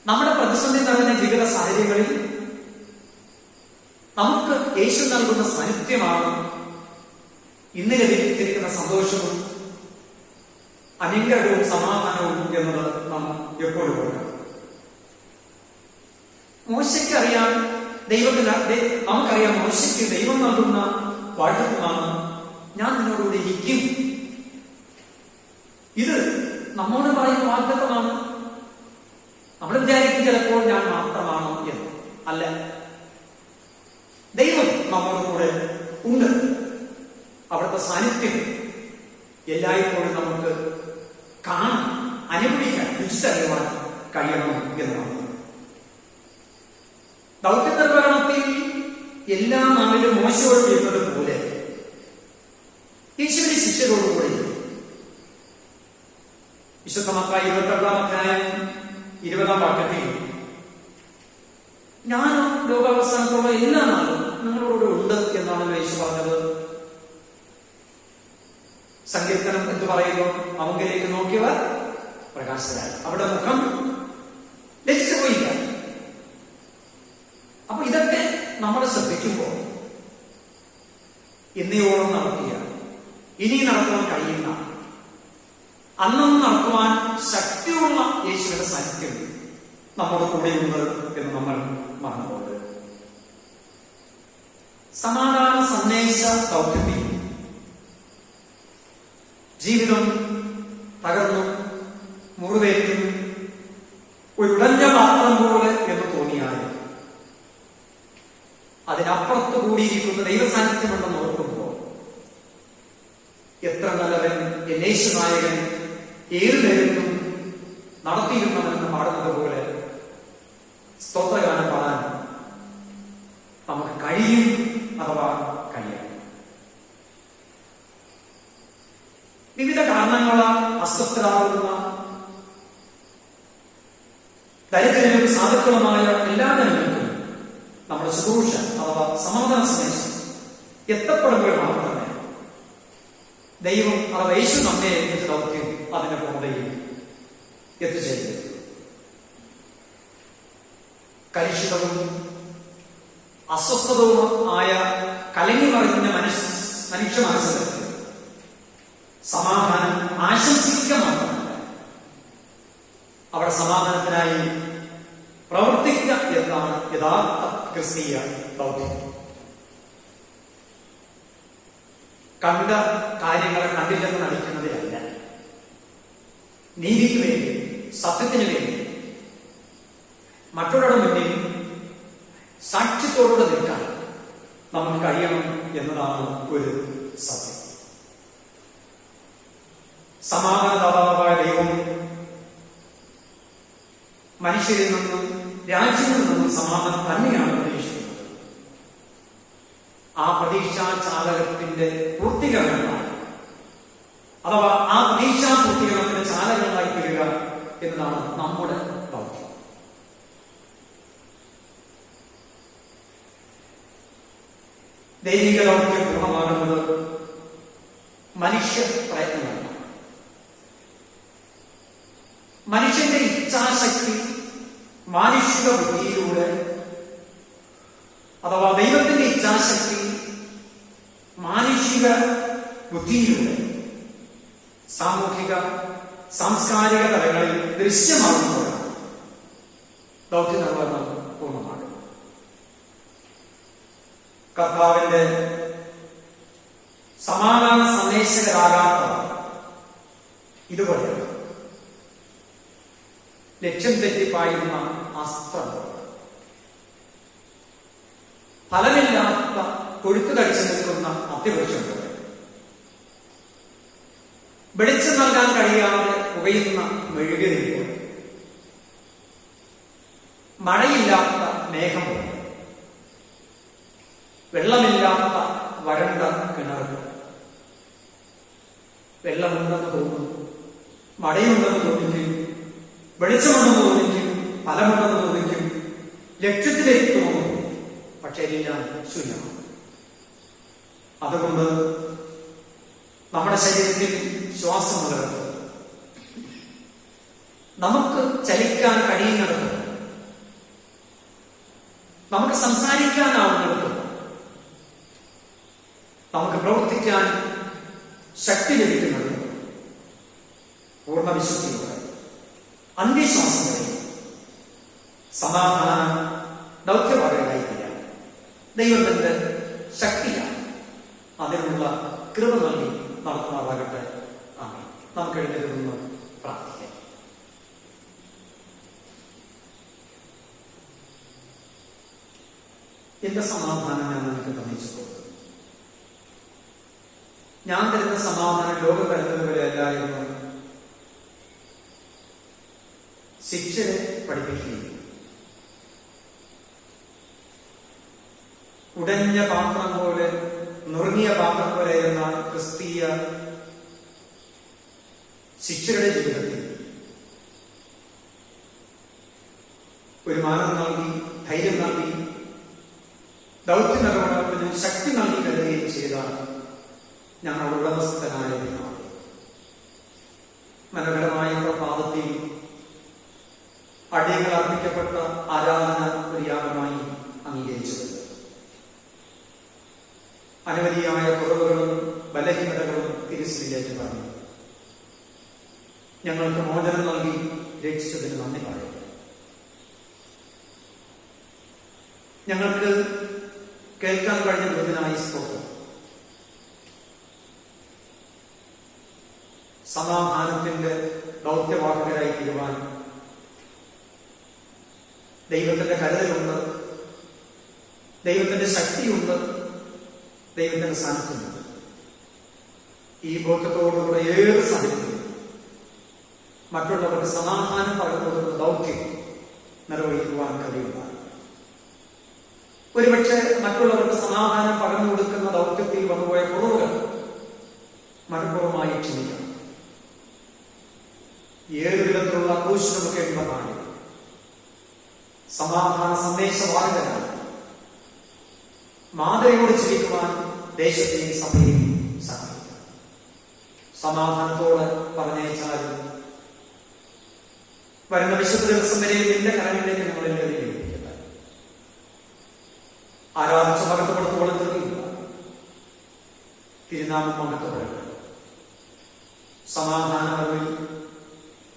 നമ്മുടെ പ്രതിസന്ധി നിറഞ്ഞ ജീവിത സാഹചര്യങ്ങളിൽ നമുക്ക് യേശു നൽകുന്ന സാന്നിധ്യമാണ് ഇന്ന് ലഭിച്ചിരിക്കുന്ന സന്തോഷവും അനുഗ്രഹവും സമാധാനവും എന്നത് നാം എപ്പോഴും ഓർക്കണം. മോശയ്ക്ക് അറിയാം, നമുക്കറിയാം, മോശയ്ക്ക് ദൈവം നൽകുന്ന വാഴ്ത്തമാണ്, ഞാൻ നിന്നോടുകൂടി ഇരിക്കും. ഇത് നമ്മോട് പറയുന്ന വാഗ്ദത്തമാണ്. നമ്മൾ വിചാരിക്കും ചിലപ്പോൾ ഞാൻ മാത്രമാണ് എന്ന്. അല്ല, ദൈവം നമ്മോട് കൂടെ ഉണ്ട്. അവിടുത്തെ സാന്നിധ്യം എല്ലായ്പ്പോഴും നമുക്ക് കാണാൻ, അനുഭവിക്കാൻ, തിരിച്ചറിയുവാൻ കഴിയണം എന്നാണ്. ദൗത്യ നിർവഹണത്തിൽ എല്ലാ നാളിലും മോശയോട് ചെയ്യുന്നത് പോലെ യേശുവിന്റെ ശിഷ്യരോടുകൂടി വിശുദ്ധ മത്തായി 28-ാം അധ്യായം 20-ാം വാക്യത്തിൽ, ഞാൻ ലോകാവസാനത്തോളം എല്ലാ നാളും നിങ്ങളോട് ഉണ്ട് എന്നാണ് യേശു പറഞ്ഞത്. സങ്കീർത്തനം എന്ന് പറയുമ്പോൾ അവങ്കിലേക്ക് നോക്കിയവർ പ്രകാശരായി, അവിടെ മുഖം ലഭിച്ചു പോയില്ല. അപ്പൊ ഇതൊക്കെ നമ്മൾ ശ്രദ്ധിക്കുമ്പോൾ ഇന്നയോളം നടത്തിയ, ഇനി നടത്തുവാൻ കഴിയുന്ന, അന്നൊന്നും നടത്തുവാൻ ശക്തിയുള്ള യേശുവിന്റെ സാന്നിധ്യം നമ്മുടെ കൂടെയുണ്ട് എന്ന് നമ്മൾ മറന്നുപോകരുത്. സമാധാന സന്ദേശ ദൗത്യത്തിൽ ജീവിതം തകർന്നു മുറിവേറ്റും ഒരു ഉടഞ്ഞ പാത്രം പോലെ എന്ന് തോന്നിയാൽ അതിനപ്പുറത്ത് കൂടിയിരിക്കുന്ന ദൈവസാന്നിധ്യമുണ്ടെന്ന് ഓർക്കുമ്പോൾ എത്ര നല്ലവൻ യേശുനായകൻ ഏത് നേരത്തും നടത്തിയിരുന്നവനെന്ന് പാടുന്നത് പോലെ സ്തോത്രഗാനം പാടാൻ നമുക്ക് കഴിയും, അഥവാ കഴിയാം. വിവിധ കാരണങ്ങളാൽ അസ്വസ്ഥരാകുന്ന ദരിദ്രനും സാധുക്കളുമായ എല്ലാ ജനങ്ങൾക്കും നമ്മുടെ ശുശ്രൂഷ അഥവാ സമാധാന സന്ദേശം എത്തപ്പെടുമ്പോൾ മാത്രമേ ദൈവം അഥവാ യേശു നമ്മെ ഏൽപ്പിച്ച ദൗത്യം അതിന്റെ പൂർണ്ണതയിൽ എത്തിച്ചേരുന്നത്. കലുഷിതവും അസ്വസ്ഥതവും ആയ കലങ്ങി മറിഞ്ഞ മനുഷ്യ മനസ്സിൽ സമാധാനം ആശംസിക്കുക മാത്രമല്ല, അവിടെ സമാധാനത്തിനായി പ്രവർത്തിക്കുക എന്നാണ് യഥാർത്ഥ ക്രിസ്തീയ ദൗത്യം. കണ്ട കാര്യങ്ങളെ കണ്ടില്ലെന്ന് നടിക്കുന്നതിലല്ല, നീതിക്ക് വേണ്ടി, സത്യത്തിന് വേണ്ടി മറ്റുള്ളവരുടെ മുന്നിൽ സാക്ഷ്യത്തോടുകൂടെ നിൽക്കാൻ നമുക്ക് കഴിയണം എന്നതാണ് ഒരു സത്യം. സമാധാനദാതാവായ ദൈവം മനുഷ്യരിൽ നിന്നും രാജ്യങ്ങളിൽ നിന്നും സമാധാനം തന്നെയാണ് പ്രതീക്ഷിക്കുന്നത്. ആ പ്രതീക്ഷാ ചാലകത്തിന്റെ പൂർത്തീകരണമാണ്, അഥവാ ആ പ്രതീക്ഷാ പൂർത്തീകരണത്തിന്റെ ചാലകങ്ങളായി തീരുക എന്നതാണ് നമ്മുടെ ദൗത്യം. ദൈവിക ദൗത്യം പൂർണ്ണമാകുന്നത് മനുഷ്യ പ്രയത്നമല്ല. മനുഷ്യന്റെ ഇച്ഛാശക്തി മാനുഷിക ബുദ്ധിയിലൂടെ, അഥവാ ദൈവത്തിന്റെ ഇച്ഛാശക്തി മാനുഷിക ബുദ്ധിയിലൂടെ സാമൂഹിക സാംസ്കാരിക തലങ്ങളിൽ ദൃശ്യമാകുമ്പോൾ ദൗത്യ നിർവഹണം പൂർണ്ണമാകും. കർത്താവിന്റെ സമാധാന സന്ദേശകരാകാത്ത ഇതുപോലെ ലക്ഷ്യം തെറ്റിപ്പായുന്ന അസ്ത്രങ്ങൾ, ഫലമില്ലാത്ത കൊഴുത്തു കഴിച്ചു നിൽക്കുന്ന അത്യവൃക്ഷങ്ങൾ, വെളിച്ചം നൽകാൻ കഴിയാതെ പുകയുന്ന മെഴുകുതിരി, മഴയില്ലാത്ത മേഘം, വെള്ളമില്ലാത്ത വരണ്ട കിണറുകൾ. വെള്ളമുണ്ടെന്ന് തോന്നുന്നു, മഴയുണ്ടെന്ന് തോന്നിക്കും, വെളിച്ചമുണ്ടെന്ന് തോന്നിക്കും, ഫലമുണ്ടെന്ന് തോന്നിക്കും, ലക്ഷ്യത്തിലേക്ക് തോന്നും, പക്ഷെ എല്ലാം ശൂന്യമാണ്. അതുകൊണ്ട് നമ്മുടെ ശരീരത്തിൽ ശ്വാസം നിലനിർത്തും, നമുക്ക് ചലിക്കാൻ കഴിയുന്നിടത്ത്, നമുക്ക് സംസാരിക്കാനാവുന്നിടത്ത്, നമുക്ക് പ്രവർത്തിക്കാൻ ശക്തി ലഭിക്കുന്നത് പൂർണ്ണ വിശുദ്ധിയോടെ അന്ത്യശ്വാസങ്ങളെ സമാധാന ദൗത്യപാതകളായിരിക്കാം. ദൈവത്തിന്റെ ശക്തിയാണ്, അതിനുള്ള കൃപ നൽകി നടത്തുമാറാകട്ടെ. ആമേൻ. നമുക്ക് എഴുന്നേറ്റ് നിന്ന് പ്രാർത്ഥിക്കാം. എന്റെ സമാധാനം ഞാൻ നിനക്ക് തന്നിച്ചു പോകും. ഞാൻ തരുന്ന സമാധാനം ലോകം തരുന്നതുവരെയല്ല എന്ന് ശിക്ഷയെ പഠിപ്പിക്കുകയും ഉടഞ്ഞ പാത്രം പോലെ, നുറുങ്ങിയ പാത്രം പോലെ എന്ന ക്രിസ്തീയ ശിക്ഷയുടെ ജീവിതത്തിൽ ഒരു മാനം നൽകി, ധൈര്യം നൽകി, ദൗത്യ നിർവഹണത്തിന് ശക്തി നൽകി കരുതുകയും ചെയ്ത ഞങ്ങളുടെ ഉടമസ്ഥനായ ദൈവമാണ്. മനോഹരമായ പ്രഭാതത്തിൽ അടിയങ്ങൾ അർപ്പിക്കപ്പെട്ട ആരാധന ഒരു യാഗമായി അംഗീകരിച്ചത്. അനവധിയായ കുറവുകളും ബലഹീനതകളും തിരുസഭയിലേക്ക് പറഞ്ഞു. ഞങ്ങൾക്ക് മോചനം നൽകി രക്ഷിച്ചതിന് നന്ദി പറയുക. ഞങ്ങൾക്ക് കേൾക്കാൻ കഴിഞ്ഞ ദൂതനായി സ്തോത്രം. സമാധാനത്തിന്റെ ദൗത്യവാഹകരായി തീരുവാൻ ദൈവത്തിന്റെ കരുതലുണ്ട്, ദൈവത്തിന്റെ ശക്തിയുണ്ട്, ദൈവത്തിന്റെ സാന്നിധ്യമുണ്ട്. ഈ ബോധത്തോടുകൂടെ ഏത് സാഹചര്യത്തിലും മറ്റുള്ളവർക്ക് സമാധാനം പകർന്നു കൊടുക്കുന്ന ദൗത്യം നിർവഹിക്കുവാൻ കഴിയുക. ഒരുപക്ഷെ മറ്റുള്ളവർക്ക് സമാധാനം പകർന്നു കൊടുക്കുന്ന ദൗത്യത്തിൽ വന്നുപോയ കുറവുകൾ മനഃപൂർവ്വമായി ക്ഷമിക്കണം. ഏത് വിധത്തിലുള്ള ക്രൂശിതമൊക്കെ ഉള്ളതാണ് സമാധാന സന്ദേശവാഹകരാണ്. മാതൃയോട് ജീവിക്കുവാൻ ദേശത്തെയും സഭയെയും സഹായിക്കും. സമാധാനത്തോടെ പറഞ്ഞയച്ചാലും വരുന്ന വിശുദ്ധ ദിവസം വരെ നിന്റെ കരങ്ങളിലേക്ക് ഞങ്ങളെല്ലാവരും ഏൽപ്പിക്കുക. ആരാധിച്ച മഹത്വപ്പെടുത്തുവോളം തീർന്നില്ല, തിരുനാമം മഹത്വപ്പെടുക. സമാധാനങ്ങളിൽ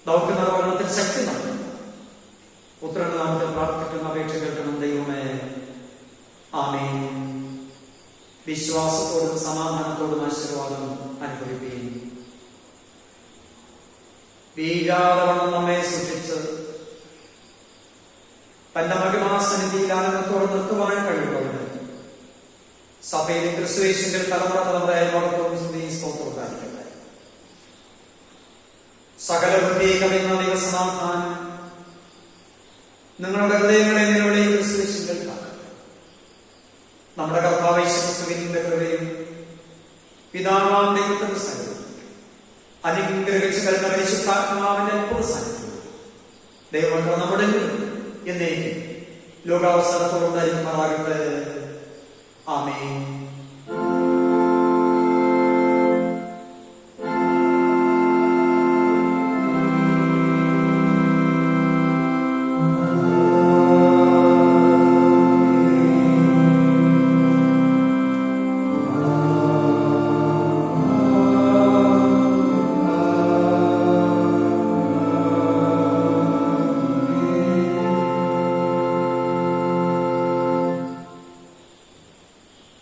ദൗത്യ നിർവഹണത്തിൽ ശക്തി നൽകുന്നു. പുത്രന്റെ നാമത്തിൽ പ്രാർത്ഥിക്കുന്ന അപേക്ഷ കേൾക്കണം ദൈവമേ. ആമേൻ. വിശ്വാസത്തോടും സമാധാനത്തോടും ആശീർവാദം അനുഭവിക്കുകയും വീരാവണം നമ്മെ സൂക്ഷിച്ച് തന്റെ മഹിമാസന്നിധിയിൽ ആനന്ദത്തോടെ നിർത്തുവാൻ കഴിയുള്ളവന് സഭയിലെ ക്രിസ്തുയേശുവിന്റെ തലമുറ തലമുറയായി മഹത്വവും സ്തുതിയും സ്തോത്രവും ഉണ്ടായിരിക്കട്ടെ. സകല പ്രത്യേകമെന്ന ദൈവസമാധാനം നിങ്ങളുടെ ഹൃദയങ്ങളെ നിലവിളെയും ക്രിസ്തുയേശുവിൽ കാക്കട്ടെ. നമ്മുടെ കർത്താവ് യേശുക്രിസ്തുവിന്റെ കൃപയും പിതാവാം ദൈവത്തിന്റെ സ്നേഹവും അനുഗ്രഹിച്ച് കരുന്ന പരിശുദ്ധാത്മാവിന്റെ അത്ഭുത സാന്നിധ്യവും ദൈവമക്കൾ നമ്മുടെ എന്നേക്കും ലോകാവസാനത്തോടുണ്ടായിരിക്കുമാറാകട്ടെ. ആമേൻ.